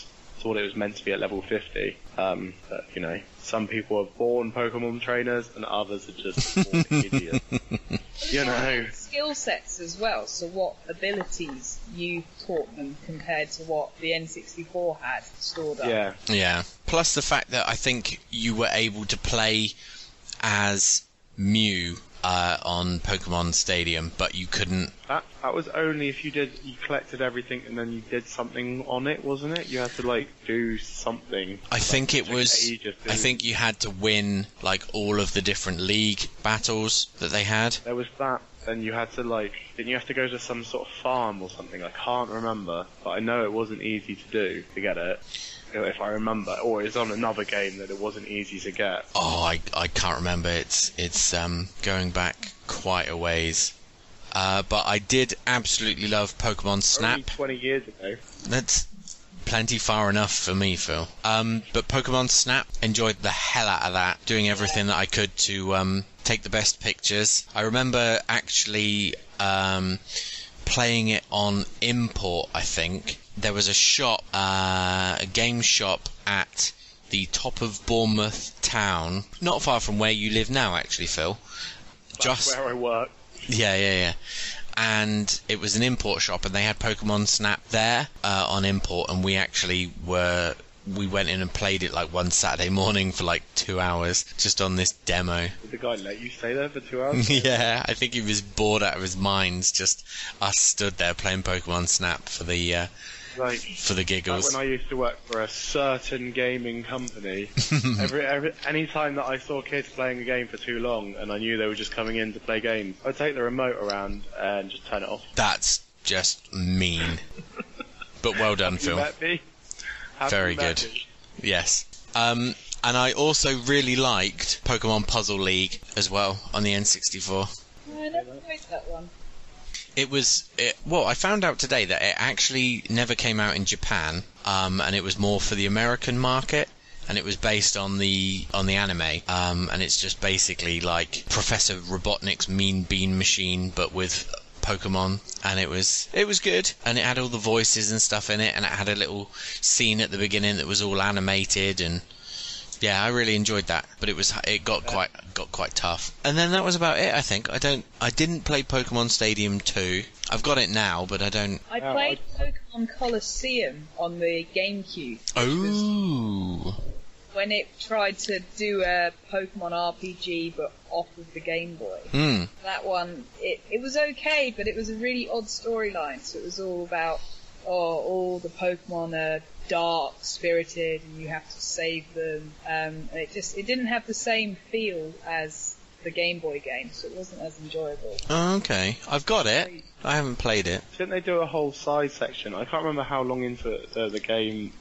to what it was meant to be at level 50. But you know, some people are born Pokemon trainers and others are just born idiots. You know. Skill sets as well. So what abilities you taught them compared to what the N64 had stored up. Yeah. Yeah. Plus the fact that I think you were able to play as Mew on Pokemon Stadium, but you couldn't. That was only if you collected everything and then you did something on it, wasn't it? You had to like do something. I think it was. I think you had to win like all of the different league battles that they had. There was that. Then you had to didn't you have to go to some sort of farm or something? I can't remember, but I know it wasn't easy to do to get it. If I remember, or it's on another game that it wasn't easy to get. Oh, I can't remember. It's going back quite a ways. But I did absolutely love Pokemon Snap. Only 20 years ago. That's plenty far enough for me, Phil. But Pokemon Snap, enjoyed the hell out of that. Doing everything that I could to take the best pictures. I remember actually playing it on import, I think. There was a shop, a game shop at the top of Bournemouth town, not far from where you live now, actually, Phil. That's where I work. Yeah. And it was an import shop, and they had Pokemon Snap there on import, and we went in and played it like one Saturday morning for like 2 hours, just on this demo. Did the guy let you stay there for 2 hours? Yeah, I think he was bored out of his mind, just us stood there playing Pokemon Snap for the giggles. Like when I used to work for a certain gaming company, any time that I saw kids playing a game for too long and I knew they were just coming in to play games, I'd take the remote around and just turn it off. That's just mean. But well done, Phil. Very good. Yes. And I also really liked Pokemon Puzzle League as well on the N64. I never played that one. I found out today that it actually never came out in Japan, and it was more for the American market, and it was based on the anime, and it's just basically like Professor Robotnik's Mean Bean Machine, but with Pokemon, and it was good, and it had all the voices and stuff in it, and it had a little scene at the beginning that was all animated, and yeah, I really enjoyed that, but it got quite tough. And then that was about it, I think. I didn't play Pokemon Stadium 2. I've got it now, but I don't. I played Pokemon Colosseum on the GameCube. Oh. when it tried to do a Pokemon RPG but off of the Game Boy. That one, it was okay, but it was a really odd storyline. So it was all about, all the Pokemon are dark spirited and you have to save them. It didn't have the same feel as the Game Boy game, so it wasn't as enjoyable. Oh, okay. I've got it. I haven't played it. Didn't they do a whole side section? I can't remember how long into the game,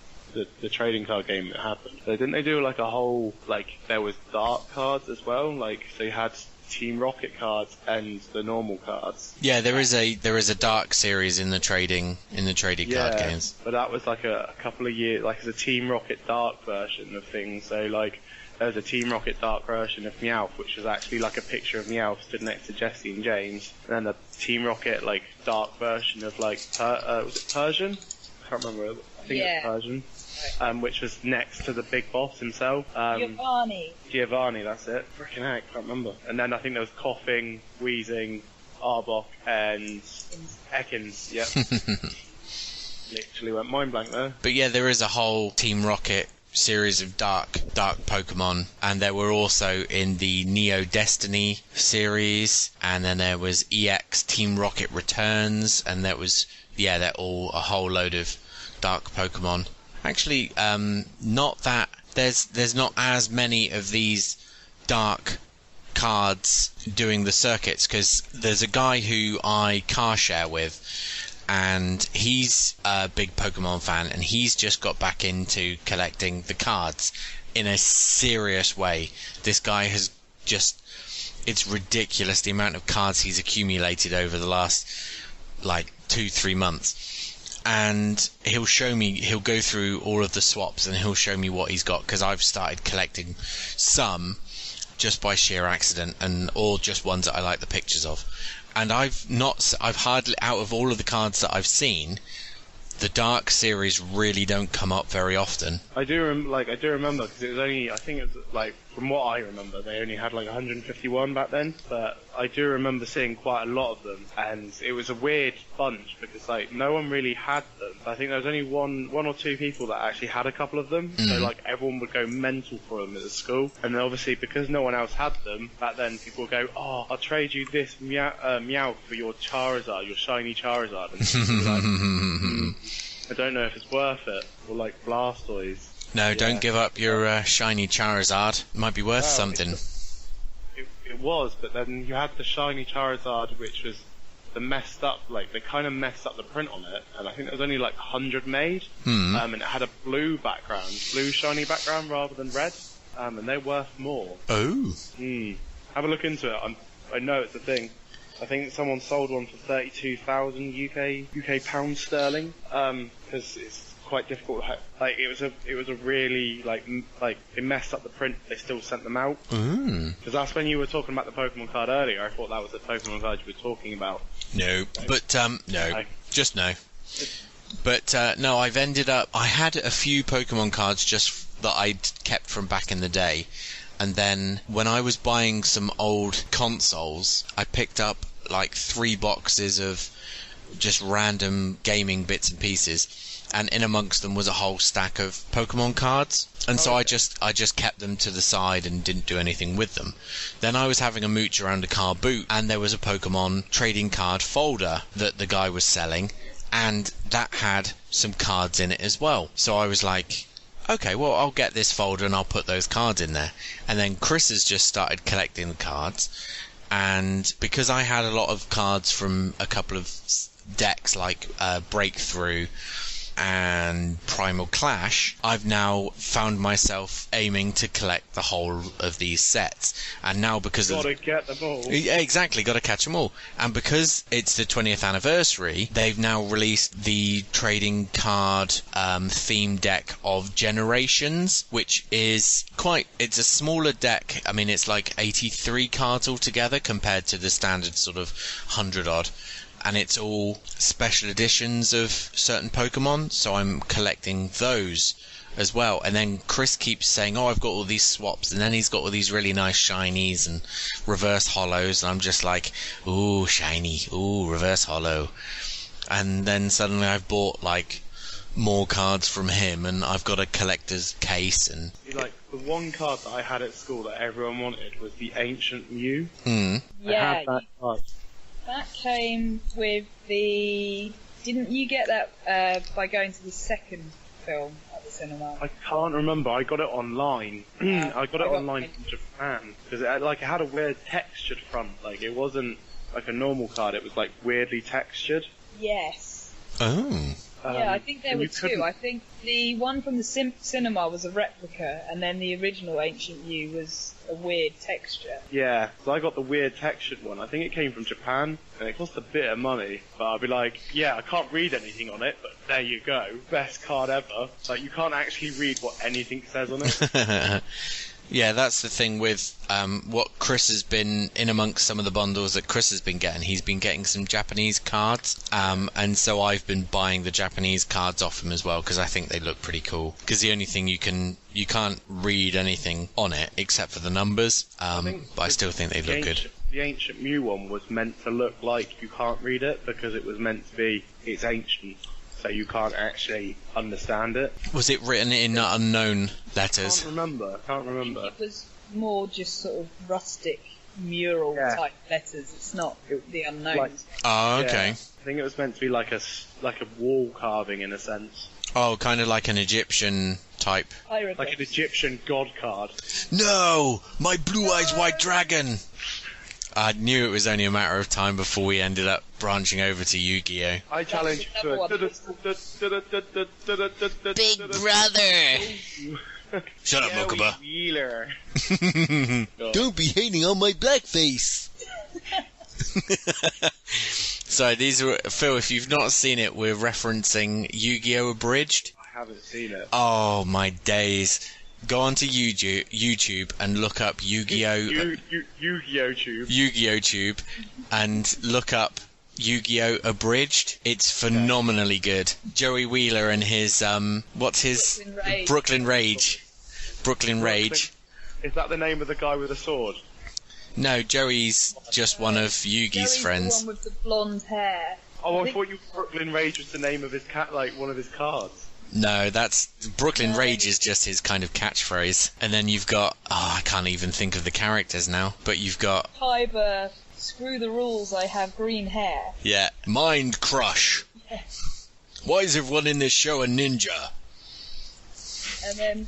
the trading card game it happened. So didn't they do like a whole, like, there was dark cards as well? Like, so you had Team Rocket cards and the normal cards. Yeah, there is a dark series in the trading card games. But that was like a couple of years, like it's a Team Rocket dark version of things. So like, there was a Team Rocket dark version of Meowth, which was actually like a picture of Meowth stood next to Jessie and James. And then the Team Rocket like dark version of like was it Persian? I can't remember. I think it was Persian. Which was next to the big boss himself. Giovanni, that's it. Frickin' heck, can't remember. And then I think there was Coughing, Wheezing, Arbok, and Ekans. Yep. Literally went mind blank there. But yeah, there is a whole Team Rocket series of dark Pokemon, and there were also in the Neo Destiny series, and then there was EX Team Rocket Returns, and they're all a whole load of dark Pokemon. Actually, not that there's not as many of these dark cards doing the circuits, because there's a guy who I car share with, and he's a big Pokemon fan, and he's just got back into collecting the cards in a serious way. This guy has it's ridiculous the amount of cards he's accumulated over the last, 2-3 months. And he'll go through all of the swaps, and he'll show me what he's got, because I've started collecting some just by sheer accident, and all just ones that I like the pictures of. And I've hardly, out of all of the cards that I've seen, the Dark series really don't come up very often. I do remember, because it was only, I think it was from what I remember, they only had 151 back then. But I do remember seeing quite a lot of them, and it was a weird bunch because no one really had them. I think there was only one or two people that actually had a couple of them. So everyone would go mental for them at the school, and then obviously because no one else had them back then, people would go, I'll trade you this Meowth for your Charizard, your shiny Charizard, and people would be I don't know if it's worth it, or Blastoise. No, don't give up your shiny Charizard. Might be worth something. It was, but then you had the shiny Charizard, which was the messed up, they kind of messed up the print on it, and I think there was only 100 made, and it had a blue shiny background rather than red, and they're worth more. Oh. Have a look into it. I know it's a thing. I think someone sold one for 32,000 UK pounds sterling, because it's quite difficult. It was a really it messed up the print. They still sent them out. Because that's when you were talking about the Pokemon card earlier. I thought that was the Pokemon card you were talking about. No, but no, just no. But no, I've ended up. I had a few Pokemon cards just that I'd kept from back in the day. And then when I was buying some old consoles, I picked up 3 boxes of just random gaming bits and pieces, and in amongst them was a whole stack of Pokemon cards. And so I just kept them to the side and didn't do anything with them. Then I was having a mooch around a car boot, and there was a Pokemon trading card folder that the guy was selling, and that had some cards in it as well. So I was like, okay, well, I'll get this folder and I'll put those cards in there. And then Chris has just started collecting the cards, and because I had a lot of cards from a couple of decks like Breakthrough and Primal Clash, I've now found myself aiming to collect the whole of these sets. And now because gotta get them all. Yeah, exactly, gotta catch them all. And because it's the 20th anniversary, they've now released the trading card theme deck of Generations, which is it's a smaller deck. I mean, it's 83 cards altogether compared to the standard sort of 100 odd. And it's all special editions of certain Pokemon, so I'm collecting those as well. And then Chris keeps saying, I've got all these swaps, and then he's got all these really nice shinies and reverse hollows, and I'm just like, ooh, shiny, ooh, reverse hollow. And then suddenly I've bought more cards from him, and I've got a collector's case. And The one card that I had at school that everyone wanted was the Ancient Mew. Hmm. I had that card. that came with the... Didn't you get that by going to the second film at the cinema? I can't remember. I got it online. I got it online from Japan because it had a weird textured front. Like it wasn't like a normal card. It was like weirdly textured. Yes. Oh. Yeah, I think there and were you two. couldn't- I think the one from the cinema was a replica, and then the original Ancient Mew was a weird texture. Yeah, so I got the weird textured one. I think it came from Japan, and it cost a bit of money. But I'd be like, yeah, I can't read anything on it, but there you go. Best card ever. Like, you can't actually read what anything says on it. Yeah, that's the thing with what Chris has been in amongst some of the bundles that Chris has been getting. He's been getting some Japanese cards, and so I've been buying the Japanese cards off him as well because I think they look pretty cool. Because the only thing you can't read anything on it except for the numbers, but I still think they look good. The Ancient Mew one was meant to look like you can't read it because it was meant to be, it's ancient, so you can't actually understand it. Was it written in unknown letters? Can't remember. I think it was more just sort of rustic mural type letters. It's not the unknowns. Like- Oh, okay. Yeah, I think it was meant to be like a wall carving in a sense. Oh, kind of like an Egyptian type. Like an Egyptian god card. No! My blue-eyes white dragon! I knew it was only a matter of time before we ended up branching over to Yu-Gi-Oh! I challenge you to a... Big brother! Shut up, Mokuba. Wheeler. Don't be hating on my blackface! So these are... Phil, if you've not seen it, we're referencing Yu-Gi-Oh! Abridged. I haven't seen it. Oh, my days. Go onto YouTube and look up Yu-Gi-Oh! Yu-Gi-Oh Tube. Yu-Gi-Oh! Tube and look up Yu-Gi-Oh! Abridged. It's phenomenally good. Joey Wheeler and his, what's his... Brooklyn Rage. Brooklyn Rage. Is that the name of the guy with the sword? No, Joey's just one of Yugi's Joey's friends. the one with the blonde hair. Oh, I thought Brooklyn Rage was the name of his one of his cards. No, that's... Brooklyn Rage is just his kind of catchphrase. And then you've got... Oh, I can't even think of the characters now. But you've got... Kyber, screw the rules, I have green hair. Yeah. Mind Crush. Yes. Why is everyone in this show a ninja? And then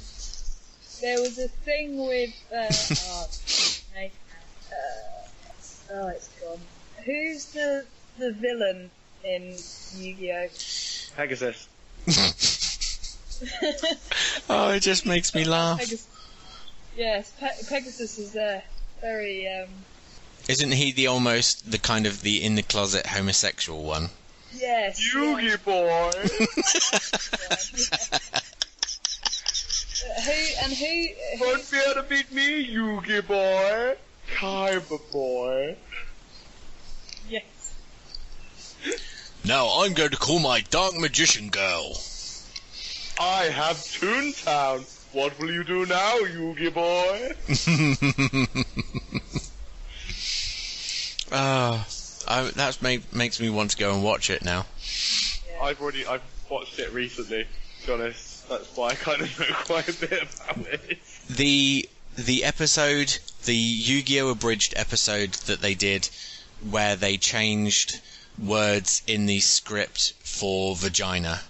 there was a thing with... it's gone. Who's the villain in Yu-Gi-Oh? Pegasus. Oh, it just makes me laugh. Yes, Pegasus is very... Isn't he the kind of the in the closet homosexual one? Yes. Yu-Gi boy! Who... Won't be able to beat me, Yu-Gi boy! Kyber boy! Yes. Now I'm going to call my dark magician girl. I have Toontown. What will you do now, Yu-Gi boy? That makes me want to go and watch it now. Yeah. I've watched it recently, to be honest. That's why I kind of know quite a bit about it. The episode, the Yu-Gi-Oh! Abridged episode that they did, where they changed words in the script for vagina,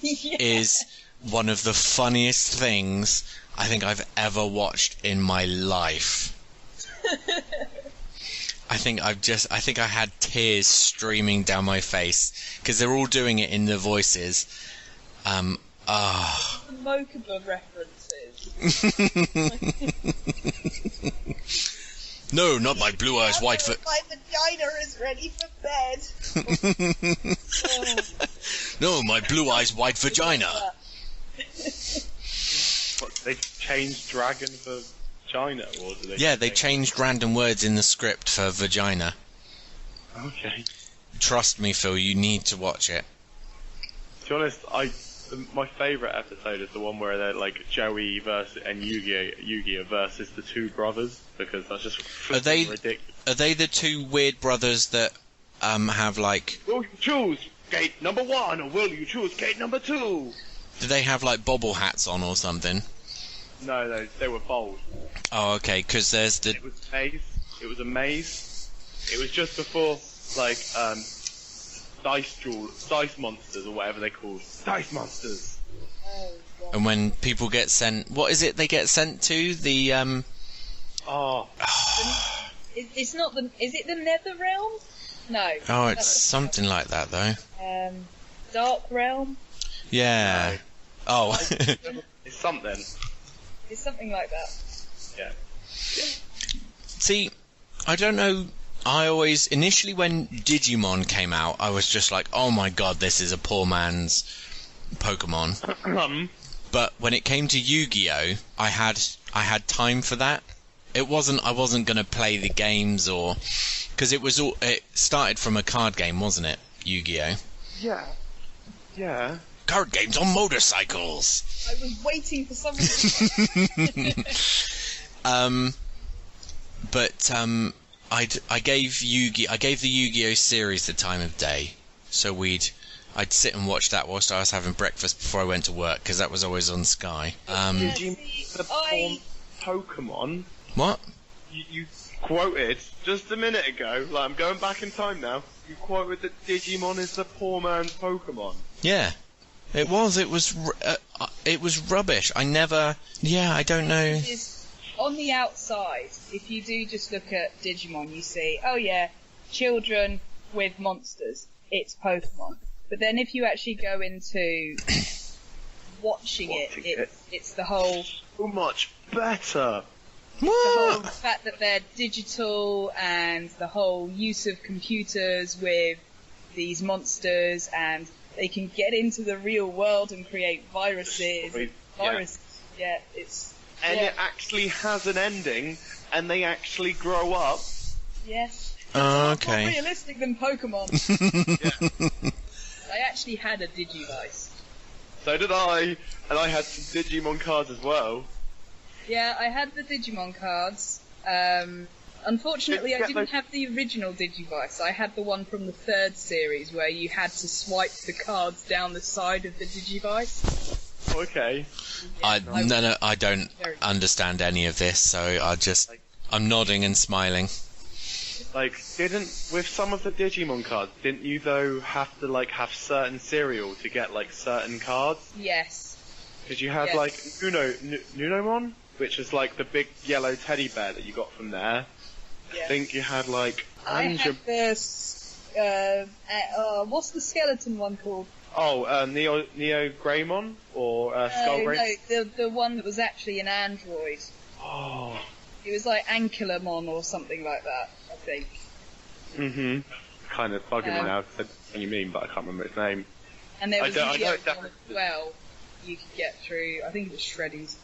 is one of the funniest things I think I've ever watched in my life. I think I had tears streaming down my face because they're all doing it in their voices. The Mokuba references. No, not my blue eyes white for... My vagina is ready for bed. No, my blue eyes white vagina. What, they changed dragon for vagina, or did they? Yeah, they changed random words in the script for vagina. Okay. Trust me, Phil, you need to watch it. To be honest, my favourite episode is the one where they're like Joey and Yu-Gi-Oh versus the two brothers, because that's just ridiculous. Are they the two weird brothers that have like... Will you choose gate number 1 or will you choose gate number 2? Do they have like bobble hats on or something? No, they were bold. Oh, okay, because there's the... It was a maze. It was just before, like, dice monsters, or whatever they're called. Dice monsters! Oh, God. And when people get sent... What is it they get sent to? The, It's not the... Is it the Nether Realm? No. Oh, it's something like that, though. Dark Realm? Yeah. No. Oh. It's something. It's something like that. Yeah. See, I don't know... I always... Initially, when Digimon came out, I was just like, oh my god, this is a poor man's Pokemon. But when it came to Yu-Gi-Oh, I had time for that. I wasn't going to play the games, or... Because it started from a card game, wasn't it? Yu-Gi-Oh. Yeah. Card games on motorcycles! I was waiting for someone to... I gave the Yu-Gi-Oh series the time of day, so I'd sit and watch that whilst I was having breakfast before I went to work, because that was always on Sky. Did you mean the Pokemon? What? You quoted just a minute ago, like I'm going back in time now, you quoted that Digimon is the poor man's Pokemon. Yeah. It was rubbish. I don't know. On the outside, if you do just look at Digimon, you see, oh yeah, children with monsters, it's Pokemon. But then if you actually go into watching it's the whole... So much better! The whole fact that they're digital, and the whole use of computers with these monsters, and they can get into the real world and create viruses. It actually has an ending, and they actually grow up. Yes. Oh, It's okay. more realistic than Pokemon. Yeah. I actually had a Digivice. So did I, and I had some Digimon cards as well. Yeah, I had the Digimon cards. Unfortunately, I didn't have the original Digivice. I had the one from the third series where you had to swipe the cards down the side of the Digivice. Okay. I don't understand any of this, so I'm nodding and smiling. Like, with some of the Digimon cards, didn't you though have to have certain cereal to get certain cards? Yes. Because you had Nunomon, which is the big yellow teddy bear that you got from there. Yeah. I think you had I had this. What's the skeleton one called? Oh, Neo Greymon or Skull Grey? No, the one that was actually an android. Oh. It was like Ankylamon or something like that, I think. Mhm. Kind of bugging me now. What you mean, but I can't remember its name. And there was I know Yu-Gi-Oh one as well. You could get through. I think it was Shreddies.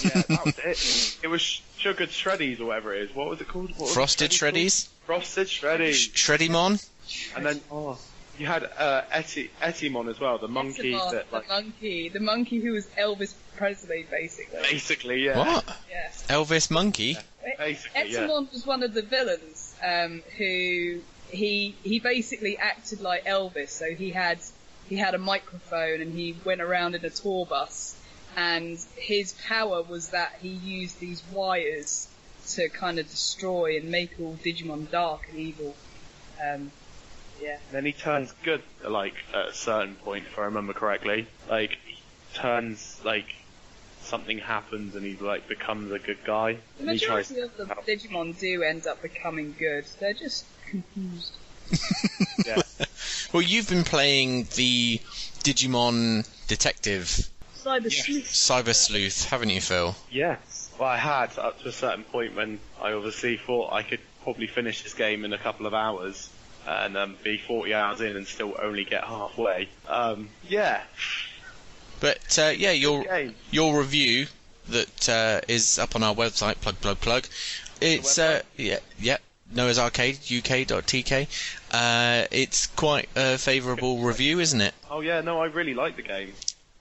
Yeah, that was it. It was Sugared Shreddies or whatever it is. What was it called? Frosted Shreddies? Frosted Shreddies. Shreddymon? And then you had Etimon as well, the monkey The monkey who was Elvis Presley, basically. Basically, yeah. What? Yeah. Elvis Monkey? Basically, Etimon was one of the villains, who he basically acted like Elvis. So he had a microphone and he went around in a tour bus, and his power was that he used these wires to kind of destroy and make all Digimon dark and evil. Yeah. Then he turns good, at a certain point, if I remember correctly. He turns, something happens and he, becomes a good guy. The majority of the Digimon do end up becoming good. They're just confused. Yeah. Well, you've been playing the Digimon Detective Cyber Sleuth, haven't you, Phil? Yes. Well, I had, up to a certain point when I obviously thought I could probably finish this game in a couple of hours. And be 40 hours in and still only get halfway. Yeah. But your review that is up on our website, plug. It's Noah's Arcade UK.tk. It's quite a favourable review, isn't it? Oh yeah, no, I really like the game.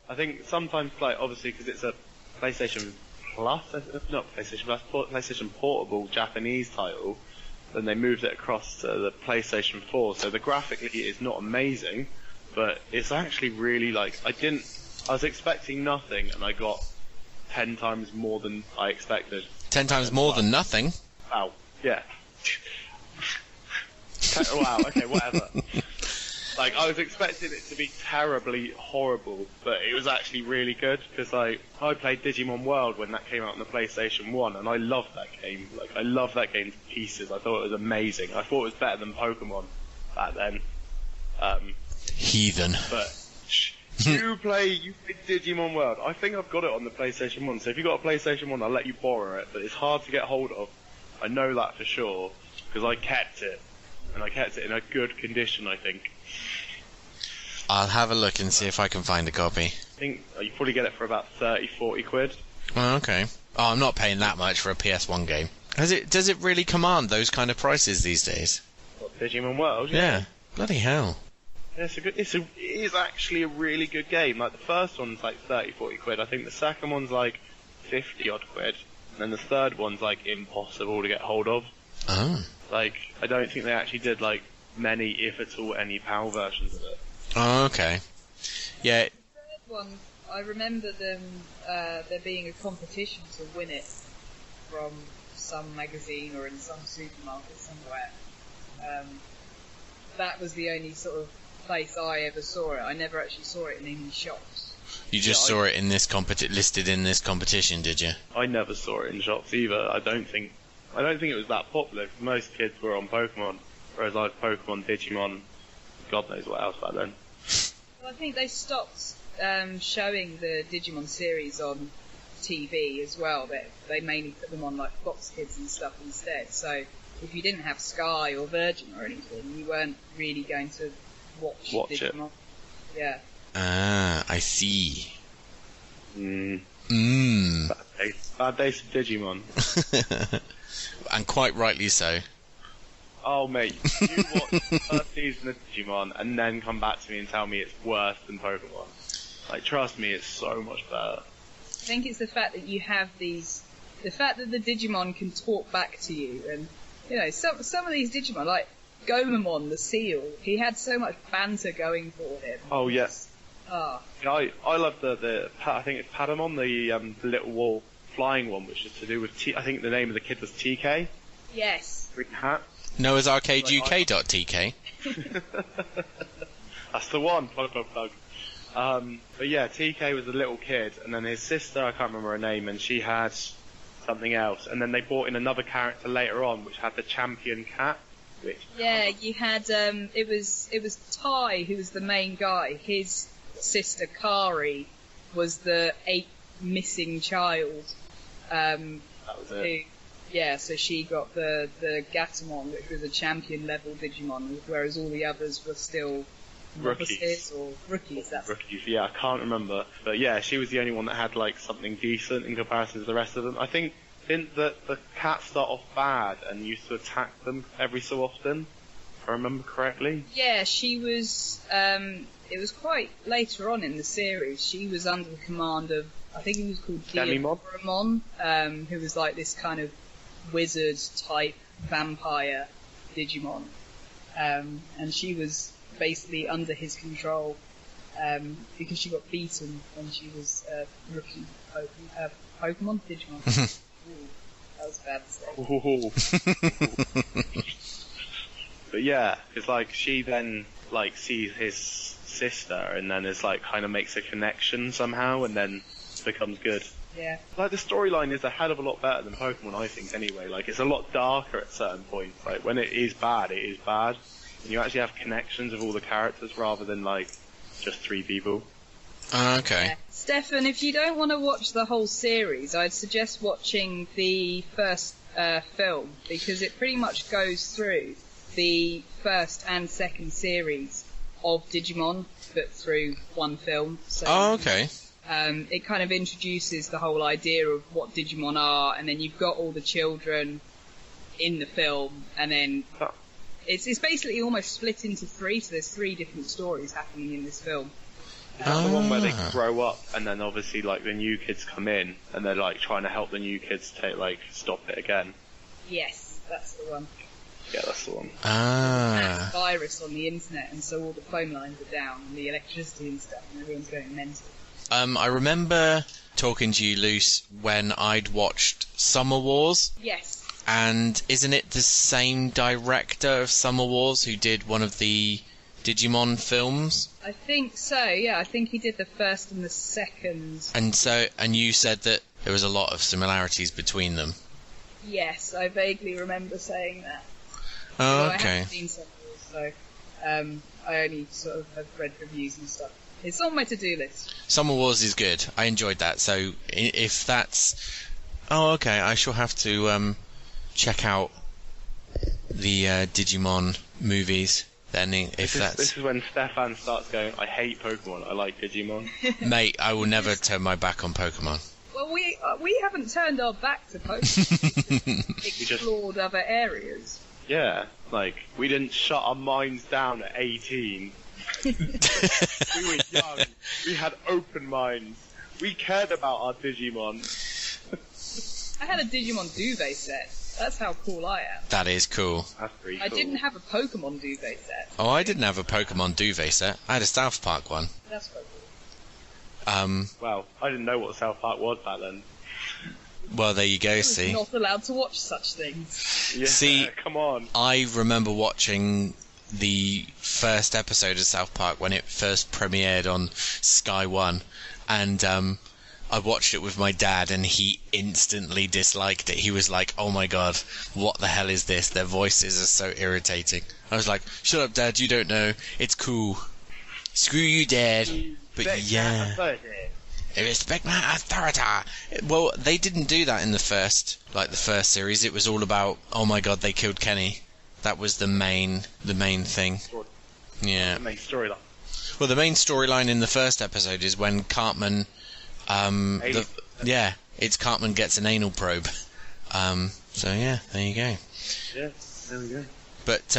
I think sometimes, obviously, because it's a PlayStation Plus, not PlayStation Plus, PlayStation Portable Japanese title. Then they moved it across to the PlayStation 4, so graphically it is not amazing, but it's actually really I was expecting nothing, and I got 10 times more than I expected. 10 times more than nothing? Wow, yeah. Wow, okay, whatever. Like, I was expecting it to be terribly horrible, but it was actually really good, because, like, I played Digimon World when that came out on the PlayStation 1, and I loved that game. Like, I loved that game to pieces. I thought it was amazing. I thought it was better than Pokémon back then. Heathen. But you play Digimon World. I think I've got it on the PlayStation 1, so if you've got a PlayStation 1, I'll let you borrow it, but it's hard to get hold of. I know that for sure, because I kept it. And I kept it in a good condition, I think. I'll have a look and see if I can find a copy. I think you probably get it for about 30-40 quid. Oh, okay. Oh, I'm not paying that much for a PS1 game. Does it really command those kind of prices these days? What, Digimon World? Yeah. Bloody hell. Yeah, it is actually a really good game. Like, the first one's like 30-40 quid. I think the second one's like 50 odd quid. And then the third one's like impossible to get hold of. Oh. Like, I don't think they actually did like many, if at all, any PAL versions of it. Oh, okay. Yeah. The third one, I remember them there being a competition to win it from some magazine or in some supermarket somewhere. That was the only sort of place I ever saw it. I never actually saw it in any shops. You just saw it in this listed in this competition, did you? I never saw it in shops either. I don't think it was that popular. Most kids were on Pokemon, whereas I had Pokemon, Digimon, God knows what else back then. Well, I think they stopped showing the Digimon series on TV as well. They mainly put them on like Fox Kids and stuff instead. So if you didn't have Sky or Virgin or anything, you weren't really going to watch Digimon. It. Yeah. Ah, I see. Bad days for Digimon. And quite rightly so. Oh, mate, you watch the first season of Digimon and then come back to me and tell me it's worse than Pokemon. Like, trust me, it's so much better. I think it's the fact that you have the fact that the Digimon can talk back to you, and, you know, some of these Digimon, like Gomamon, the seal, he had so much banter going for him. Oh, yes. Ah. Yeah, I love the I think it's Patamon, the little wall flying one, which is to do with I think the name of the kid was TK. Yes. Green hat. Noah's Arcade UK.tk. That's the one. Plug. But yeah, TK was a little kid, and then his sister, I can't remember her name, and she had something else. And then they brought in another character later on, which had the champion cat. Which you had it was Ty who was the main guy. His sister Kari was the 8th missing child. That was it. So she got the Gatomon, which was a champion level Digimon, whereas all the others were still rookies or rookies. That's rookies. Yeah, I can't remember, but yeah, she was the only one that had like something decent in comparison to the rest of them. I think didn't the cat start off bad and used to attack them every so often, if I remember correctly? Yeah, she was. It was quite later on in the series. She was under the command of, I think he was called Diamond, who was like this kind of wizard type vampire Digimon, and she was basically under his control because she got beaten when she was a rookie Pokemon Digimon. Ooh, that was bad to say. But yeah, it's like she then like sees his sister and then it's like kind of makes a connection somehow and then becomes good. Yeah. Like, the storyline is a hell of a lot better than Pokemon, I think, anyway. Like, it's a lot darker at certain points. Like, when it is bad, it is bad. And you actually have connections with all the characters rather than, like, just 3 people. Okay. Yeah. Stefan, if you don't want to watch the whole series, I'd suggest watching the first film, because it pretty much goes through the first and second series of Digimon, but through one film. So okay. It kind of introduces the whole idea of what Digimon are, and then you've got all the children in the film, and then it's basically almost split into 3, so there's 3 different stories happening in this film. That's the one where they grow up, and then obviously like the new kids come in, and they're like trying to help the new kids stop it again. Yes, that's the one. Yeah, that's the one. There's a virus on the internet, and so all the phone lines are down, and the electricity and stuff, and everyone's going mental. I remember talking to you, Luce, when I'd watched Summer Wars. Yes. And isn't it the same director of Summer Wars who did one of the Digimon films? I think so, yeah. I think he did the first and the second. And you said that there was a lot of similarities between them. Yes, I vaguely remember saying that. Oh, okay. I haven't seen Summer Wars, so I only sort of have read reviews and stuff. It's on my to-do list. Summer Wars is good. I enjoyed that. So if that's... Oh, okay. I shall have to check out the Digimon movies then. If This is when Stefan starts going, I hate Pokemon, I like Digimon. Mate, I will never turn my back on Pokemon. Well, we haven't turned our back to Pokemon. Explored other areas. Yeah, like, we didn't shut our minds down at 18. We were young. We had open minds. We cared about our Digimon. I had a Digimon duvet set. That's how cool I am. That is cool. That's pretty cool. I didn't have a Pokemon duvet set. Oh, I didn't have a Pokemon duvet set. I had a South Park one. That's quite cool. Well, I didn't know what South Park was back then. Well, there you go, I was see. not allowed to watch such things. Yeah, See, come on. I remember watching the first episode of South Park when it first premiered on Sky One, and I watched it with my dad, and he instantly disliked it. He was like, oh my god, what the hell is this? Their voices are so irritating. I was like, shut up, Dad, you don't know. It's cool. Screw you, Dad. But yeah. Respect my authority. Well, they didn't do that in the first series. It was all about, oh my god, they killed Kenny. That was the main thing. Yeah. The main storyline. Well, the main storyline in the first episode is when Cartman, it's Cartman gets an anal probe. So yeah, there you go. Yeah, there we go. But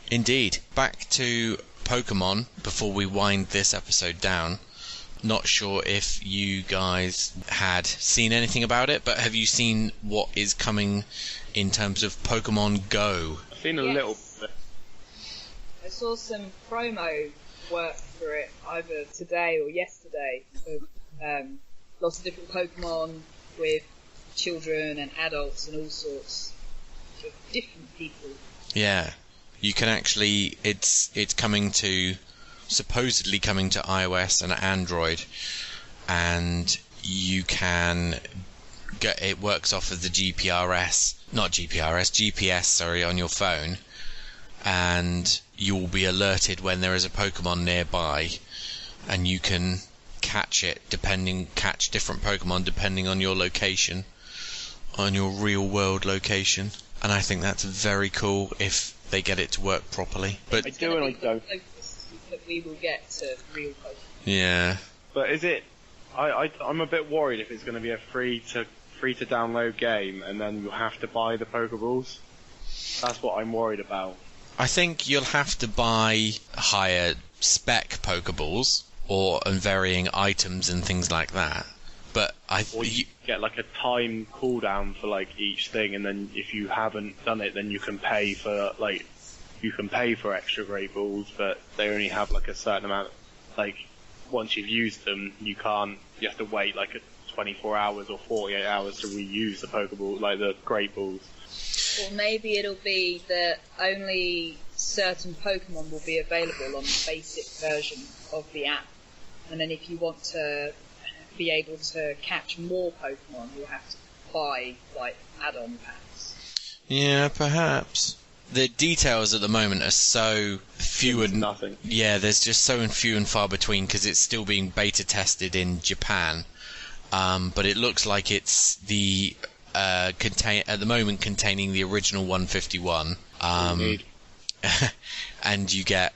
indeed, back to Pokemon before we wind this episode down. Not sure if you guys had seen anything about it, but have you seen what is coming in terms of Pokemon Go? I've seen a little bit. I saw some promo work for it either today or yesterday. Of, lots of different Pokemon with children and adults and all sorts of different people. Yeah, you can actually. It's supposedly coming to iOS and Android, and you can get it. Works off of the GPS on your phone, and you will be alerted when there is a Pokemon nearby, and you can catch different Pokemon depending on your location, on your real world location. And I think that's very cool if they get it to work properly. But I do and I don't. That we will get to real Pokemon. Yeah. But is it? I'm a bit worried if it's going to be a free to download game and then you'll have to buy the Pokeballs. That's what I'm worried about. I think you'll have to buy higher spec Pokeballs and varying items and things like that. But or you get like a time cooldown for like each thing, and then if you haven't done it, then you can pay for extra Great Balls, but they only have like a certain amount. Like once you've used them, you have to wait like 24 hours or 48 hours to reuse the Pokeball, like the Great Balls. Or maybe it'll be that only certain Pokemon will be available on the basic version of the app, and then if you want to be able to catch more Pokemon, you'll have to buy like add-on packs. Yeah, perhaps. The details at the moment are so few and nothing. Yeah, there's just so few and far between because it's still being beta tested in Japan. But it looks like it's the at the moment containing the original 151. And you can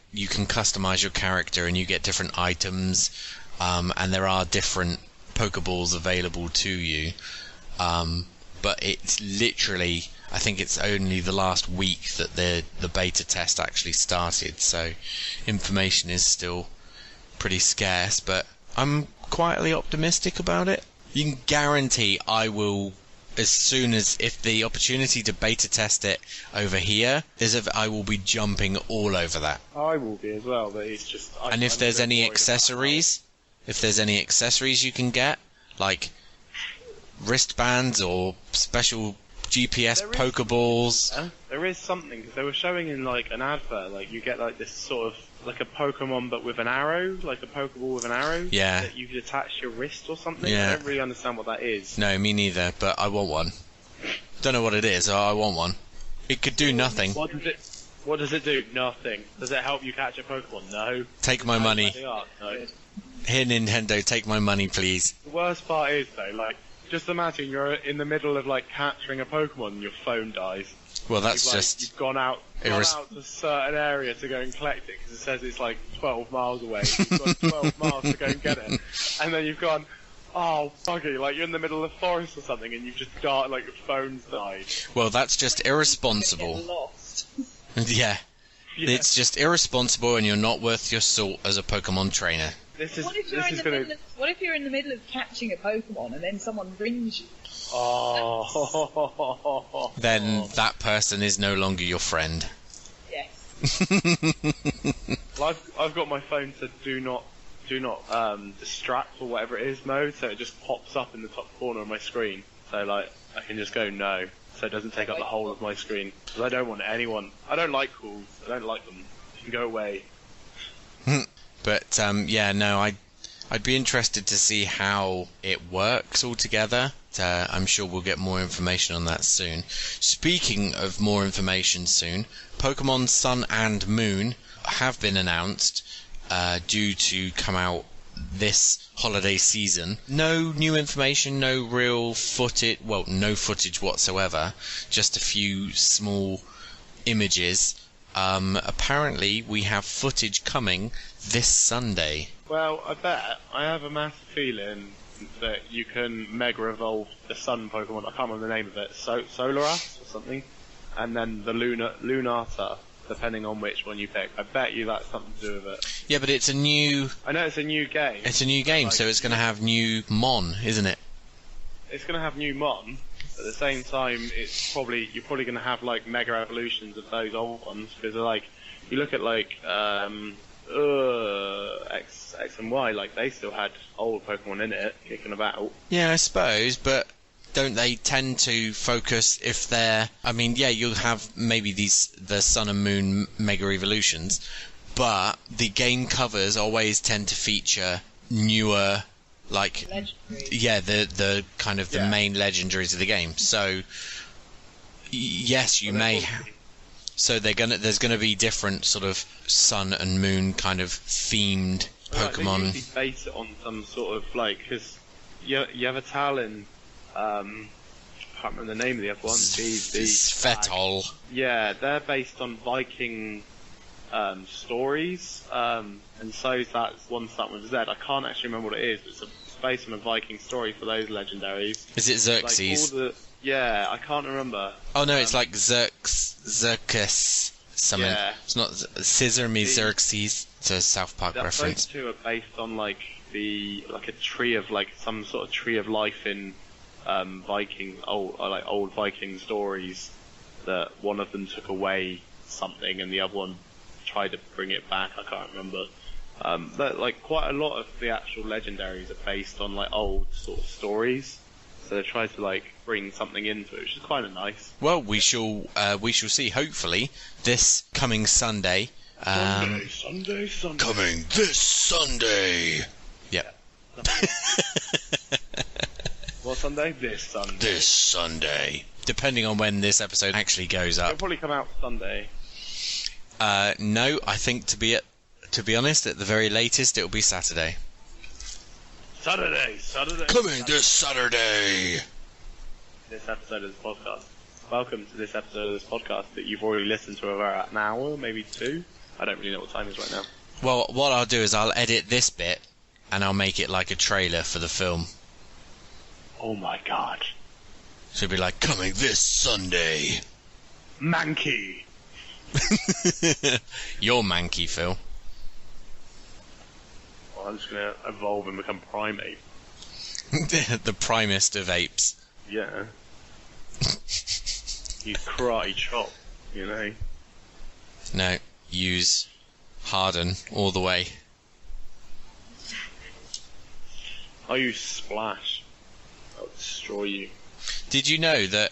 customize your character and you get different items, and there are different Pokeballs available to you. But it's literally, I think it's only the last week that the beta test actually started, so information is still pretty scarce, but I'm quietly optimistic about it. You can guarantee I will, as soon as, if the opportunity to beta test it over here is, I will be jumping all over that. I will be as well, but it's just... And if there's any accessories, if there's any accessories you can get, like wristbands or special GPS Pokeballs. There is something, because they were showing in like an advert, like you get like this sort of like a Pokemon but with an arrow, like a Pokeball with an arrow. Yeah. That you could attach to your wrist or something. Yeah. I don't really understand what that is. No, me neither, but I want one. Don't know what it is, I want one. It could do nothing. What does it do? Nothing. Does it help you catch a Pokemon? No. Take my money. No. Here, Nintendo, take my money, please. The worst part is, though, like, just imagine you're in the middle of, like, capturing a Pokemon and your phone dies. Well, that's You've gone out to a certain area to go and collect it, because it says it's, like, 12 miles away. You've got 12 miles to go and get it. And then you've gone, oh, buggy, like, you're in the middle of the forest or something, and you've just like, your phone's died. Well, that's just irresponsible. Get lost. Yeah. It's just irresponsible, and you're not worth your salt as a Pokemon trainer. What if you're in the middle of catching a Pokemon and then someone rings you? Oh. Then that person is no longer your friend. Yes. Well, I've got my phone to do not distract or whatever it is mode, so it just pops up in the top corner of my screen. So like I can just go no, so it doesn't take up the whole of my screen. Because I don't want anyone. I don't like calls. I don't like them. You can go away. But I'd be interested to see how it works altogether. I'm sure we'll get more information on that soon. Speaking of more information soon, Pokemon Sun and Moon have been announced, due to come out this holiday season. No new information, no real footage, well, no footage whatsoever, just a few small images. Apparently we have footage coming this Sunday. Well, I have a massive feeling that you can Mega Evolve the Sun Pokemon, I can't remember the name of it, Solaras or something, and then the Lunata, depending on which one you pick. I bet you that's something to do with it. Yeah, but it's a new... I know it's a new game. It's a new game, so it's going to have new Mon, isn't it? It's going to have new Mon, but at the same time, you're probably going to have like Mega Evolutions of those old ones, because like, you look at like, X and Y, like they still had old Pokemon in it, kicking about. Yeah, I suppose, but don't they tend to focus if they're... I mean, yeah, you'll have maybe the Sun and Moon Mega Evolutions, but the game covers always tend to feature newer, like... Legendary. Yeah, the kind of the main legendaries of the game. So, yes, you may... So there's gonna be different sort of Sun and Moon kind of themed Pokemon. They usually base it on some sort of like, because you have a Talon. I can't remember the name of the other one. Svetol. Yeah, they're based on Viking stories, and so that's one starting with Z. I can't actually remember what it is, but it's based on a Viking story for those legendaries. Is it Xerxes? Like yeah, I can't remember. Oh no, it's like Xerxes. Something. Yeah. It's not Scissor Me Xerxes. It's a South Park reference. Those two are based on like a tree of like some sort of tree of life in old Viking stories. That one of them took away something and the other one tried to bring it back. I can't remember. But like quite a lot of the actual legendaries are based on like old sort of stories. So they try to like bring something into it, which is kind of nice. Well, we shall see. Hopefully, this coming Sunday. Sunday. Coming this Sunday. Yep. What Sunday? This Sunday. This Sunday. Depending on when this episode actually goes up. It'll probably come out Sunday. No, I think to be honest, at the very latest, it'll be Saturday. Saturday. Coming this Saturday. This episode of this podcast. Welcome to this episode of this podcast that you've already listened to about an hour, maybe 2. I don't really know what time it is right now. Well, what I'll do is I'll edit this bit and I'll make it like a trailer for the film. Oh my god. So it'll be like, coming this Sunday. Mankey. You're manky, Phil. Well, I'm just going to evolve and become primate. The primest of apes. Yeah. You karate chop, you know. No, use Harden all the way. I'll use Splash. I'll destroy you. Did you know that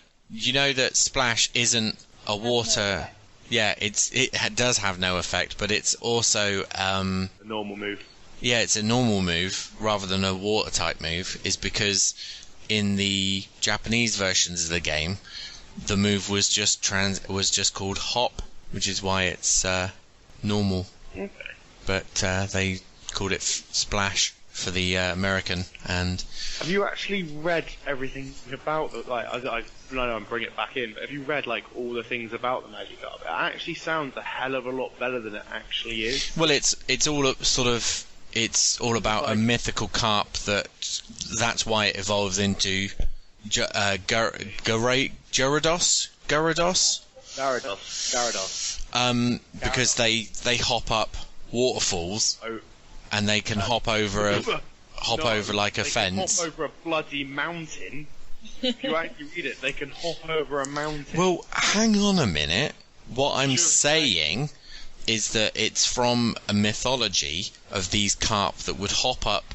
Splash isn't a water? Yeah, it does have no effect, but it's also A normal move. yeah, it's a normal move rather than a water type move. Is because in the Japanese versions of the game, the move was just called Hop, which is why it's normal. Okay. But they called it Splash for the American. And Have you actually read everything about the, like? I know I'm bringing it back in, but have you read like all the things about the Magikarp? It actually sounds a hell of a lot better than it actually is. well, it's all about a mythical carp that's why it evolves into Gyarados. Gyarados. Because they hop up waterfalls Oh, and they can hop over over like a they fence. Can hop over a bloody mountain. If you actually read it, they can hop over a mountain. Well, hang on a minute. What I'm Sure. saying is that it's from a mythology of these carp that would hop up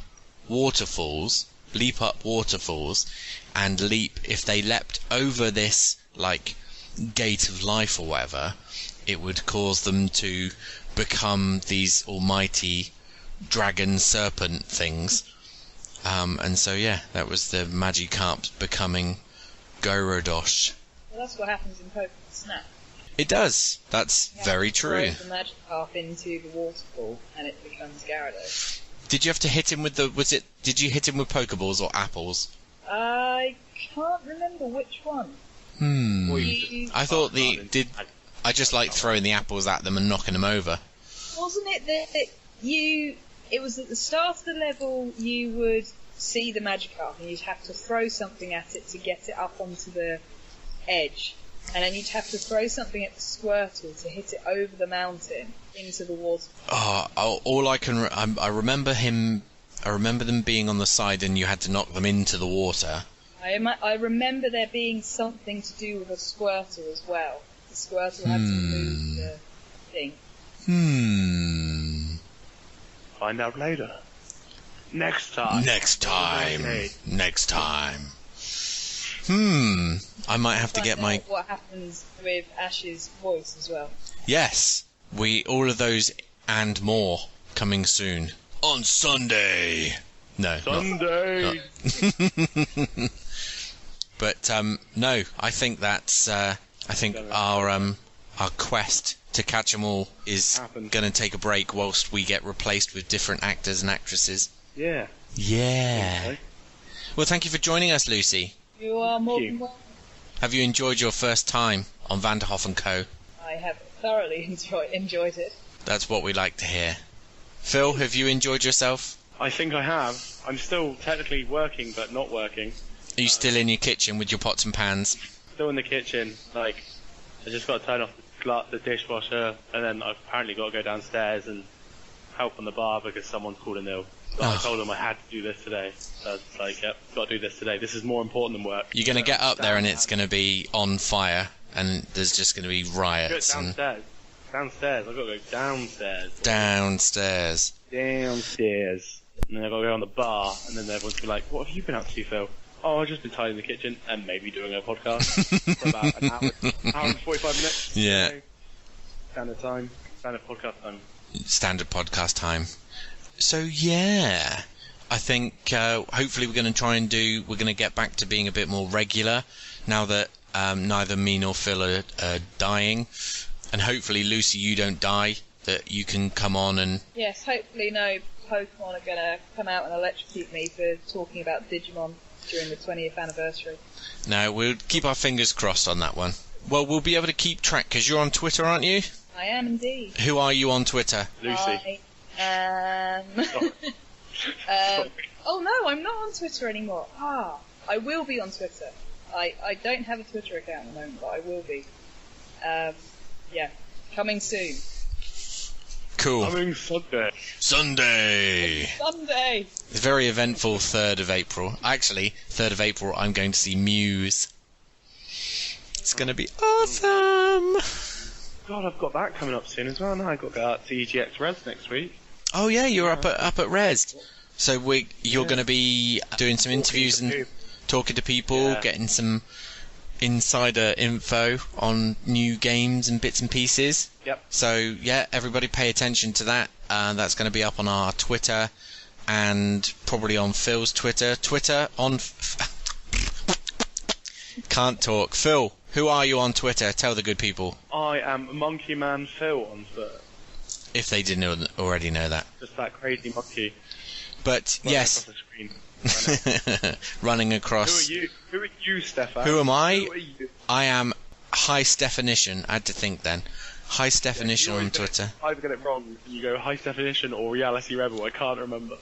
waterfalls, leap up waterfalls, and leap. If they leapt over this like gate of life or whatever, it would cause them to become these almighty dragon serpent things. And so yeah, that was the Magikarp becoming Gyarados. Well, that's what happens in Pokemon Snap. It does. That's You have very to true. throw the Magikarp into the waterfall, and it becomes Gyarados. Did you have to hit him with did you hit him with Pokeballs or apples? I can't remember which one. Or you just- I thought I just like throwing the apples at them and knocking them over. Wasn't it that it was at the start of the level you would see the Magikarp and you'd have to throw something at it to get it up onto the edge, and then you'd have to throw something at the Squirtle to hit it over the mountain into the water. All I can I remember them being on the side and you had to knock them into the water. I remember there being something to do with a Squirtle as well. The Squirtle had to move the thing. Find out later. Next time. Next time. I might have to get my... What happens with Ash's voice as well. Yes, all of those and more coming soon. On Sunday! No, Sunday! not. But, no, I think that's... I think our quest to catch them all is going to take a break whilst we get replaced with different actors and actresses. Yeah. Yeah. Okay. Well, thank you for joining us, Lucy. You are more than welcome. Have you enjoyed your first time on Vanderhoff and Co? I have thoroughly enjoyed it. That's what we like to hear. Phil, have you enjoyed yourself? I think I have. I'm still technically working, but not working. Are you still in your kitchen with your pots and pans? Still in the kitchen. Like, I just got to turn off the dishwasher, and then I've apparently got to go downstairs and help on the bar because someone's called in ill. So I told them I had to do this today. So I was like, yep, got to do this today. This is more important than work. You're going to get up there and it's going to be on fire, and there's just going to be riots. Downstairs. Downstairs. I've got to go downstairs. Downstairs. Downstairs. And then I've got to go on the bar, and then everyone's be like, what have you been up to, Phil? Oh, I've just been tidying the kitchen and maybe doing a podcast for about an hour and 45 minutes. Yeah. So, standard time. Standard podcast time. Standard podcast time. So yeah, I think hopefully we're going to get back to being a bit more regular now that neither me nor Phil are dying, and hopefully Lucy, you don't die, that you can come on and... Yes, hopefully no Pokemon are going to come out and electrocute me for talking about Digimon during the 20th anniversary. No, we'll keep our fingers crossed on that one. Well, we'll be able to keep track, because you're on Twitter, aren't you? I am indeed. Who are you on Twitter? Lucy. I am... oh no, I'm not on Twitter anymore. I will be on Twitter. I don't have a Twitter account at the moment, but I will be. Yeah, coming soon. Cool. Coming Sunday. Sunday! It's a very eventful 3rd of April. Actually, 3rd of April, I'm going to see Muse. It's going to be awesome! God, I've got that coming up soon as well. Now I've got to go out to EGX Res next week. Oh yeah, you're up at Res. So you're going to be doing some interviews and talking to people, getting some insider info on new games and bits and pieces. Yep. So yeah, everybody pay attention to that. That's going to be up on our Twitter and probably on Phil's Twitter. Can't talk. Phil, who are you on Twitter? Tell the good people. I am Monkey Man Phil on Twitter. If they didn't already know that. Just that crazy monkey. But yes. Running across. Who are you, Stefan? Who am I? Who are you? I am High Definition. I had to think then. High Definition on Twitter. I either get it wrong. You go High Definition or Reality Rebel. I can't remember.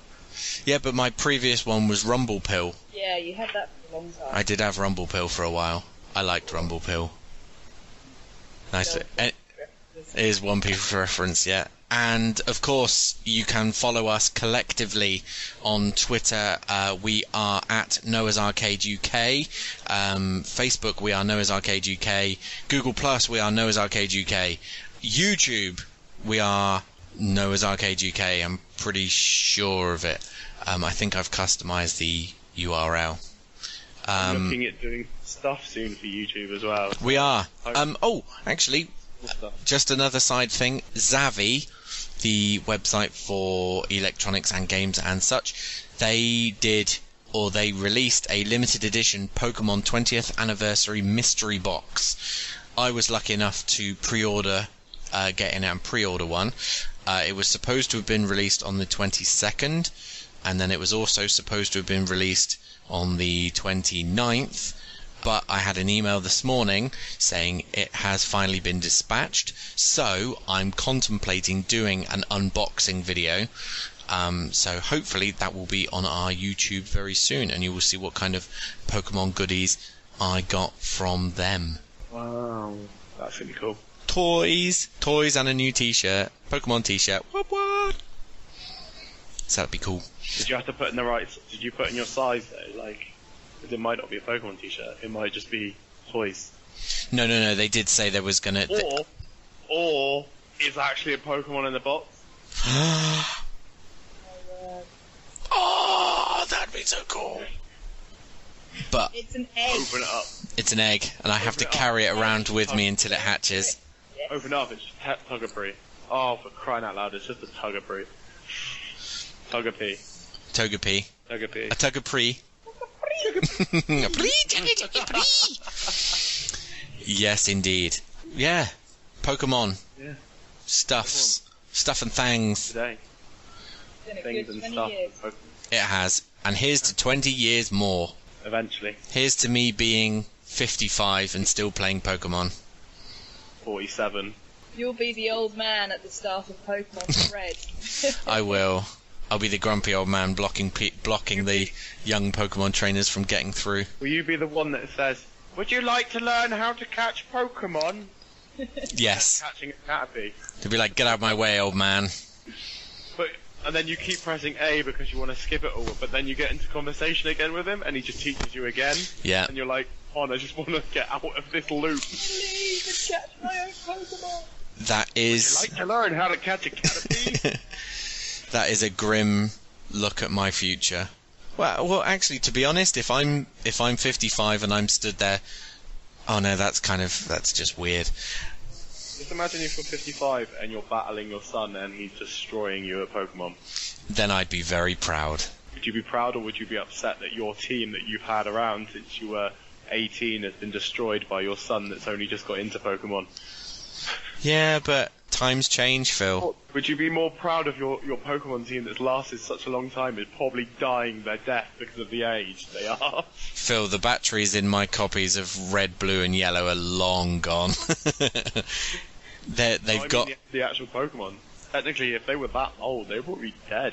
Yeah, but my previous one was Rumble Pill. Yeah, you had that for a long time. I did have Rumble Pill for a while. I liked Rumble Pill. Nice. It is One Piece reference, yeah. And, of course, you can follow us collectively on Twitter. We are at Noah's Arcade UK. Facebook, we are Noah's Arcade UK. Google+, we are Noah's Arcade UK. YouTube, we are Noah's Arcade UK. I'm pretty sure of it. I think I've customized the URL. I'm looking at doing stuff soon for YouTube as well. We are. Actually, just another side thing. Zavvi, the website for electronics and games and such, they released a limited edition Pokémon 20th anniversary mystery box. I was lucky enough to get in and pre-order one. It was supposed to have been released on the 22nd, and then it was also supposed to have been released on the 29th, but I had an email this morning saying it has finally been dispatched, so I'm contemplating doing an unboxing video. So hopefully that will be on our YouTube very soon, and you will see what kind of Pokemon goodies I got from them. Wow, that's really cool. Toys and a new t-shirt, Pokemon t-shirt. What? So that'd be cool. Did you have to put in did you put in your size though? Like, 'cause it might not be a Pokemon t-shirt, it might just be toys. No, they did say there was gonna... Or is actually a Pokemon in the box? Oh, that'd be so cool. But it's an egg. Open it up. It's an egg, and I have to carry it around with me until it hatches. Yes. Open it up, it's just Togepi. Oh, for crying out loud, it's just a Togepi. Togepi. Togepi. Togepi. A Togepi. Yes, indeed. Yeah. Pokemon. Yeah. Stuff and things. Today. It's been a Things good and 20 stuff. years. It has. And here's to 20 years more. Eventually. Here's to me being 55 and still playing Pokemon. 47. You'll be the old man at the start of Pokemon Red. I will. I'll be the grumpy old man blocking the young Pokemon trainers from getting through. Will you be the one that says, "Would you like to learn how to catch Pokemon?" Yes. Catching a Caterpie. To be like, get out of my way, old man. And then you keep pressing A because you want to skip it all, but then you get into conversation again with him, and he just teaches you again. Yeah. And you're like, I just want to get out of this loop. Please, catch my own Pokemon. That is... Would you like to learn how to catch a Caterpie? That is a grim look at my future. Well, actually, to be honest, if I'm 55 and I'm stood there, oh no, that's just weird. Just imagine if you're 55 and you're battling your son and he's destroying you at Pokemon. Then I'd be very proud. Would you be proud, or would you be upset that your team that you've had around since you were 18 has been destroyed by your son that's only just got into Pokemon? Yeah, but times change, Phil. Would you be more proud of your Pokemon team that's lasted such a long time is probably dying their death because of the age they are? Phil, the batteries in my copies of Red, Blue and Yellow are long gone. They've got... the actual Pokemon. Technically, if they were that old, they would probably be dead.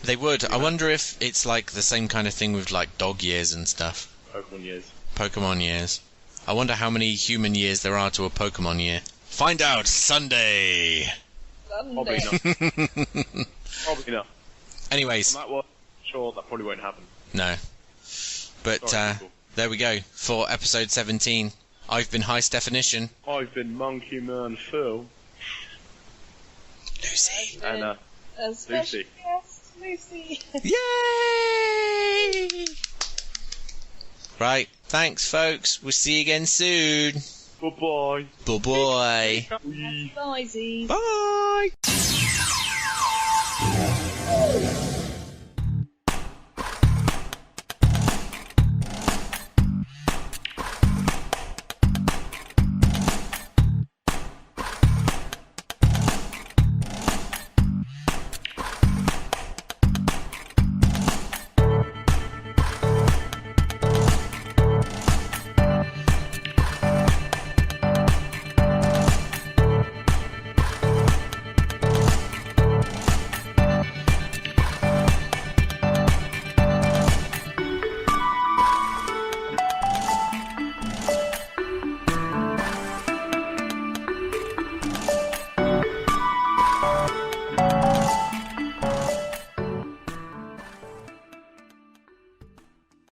They would. I wonder if it's like the same kind of thing with like dog years and stuff. Pokemon years. I wonder how many human years there are to a Pokemon year. Find out Sunday! Probably not. Probably not. Anyways. On that one, sure, that probably won't happen. No. But there we go. For episode 17. I've been High Definition. I've been Monkey Man Phil. Lucy. And a special Lucy. guest, Lucy. Yay! Right, thanks, folks. We'll see you again soon. Bye-bye. Bye-bye. Bye, Zee. Bye.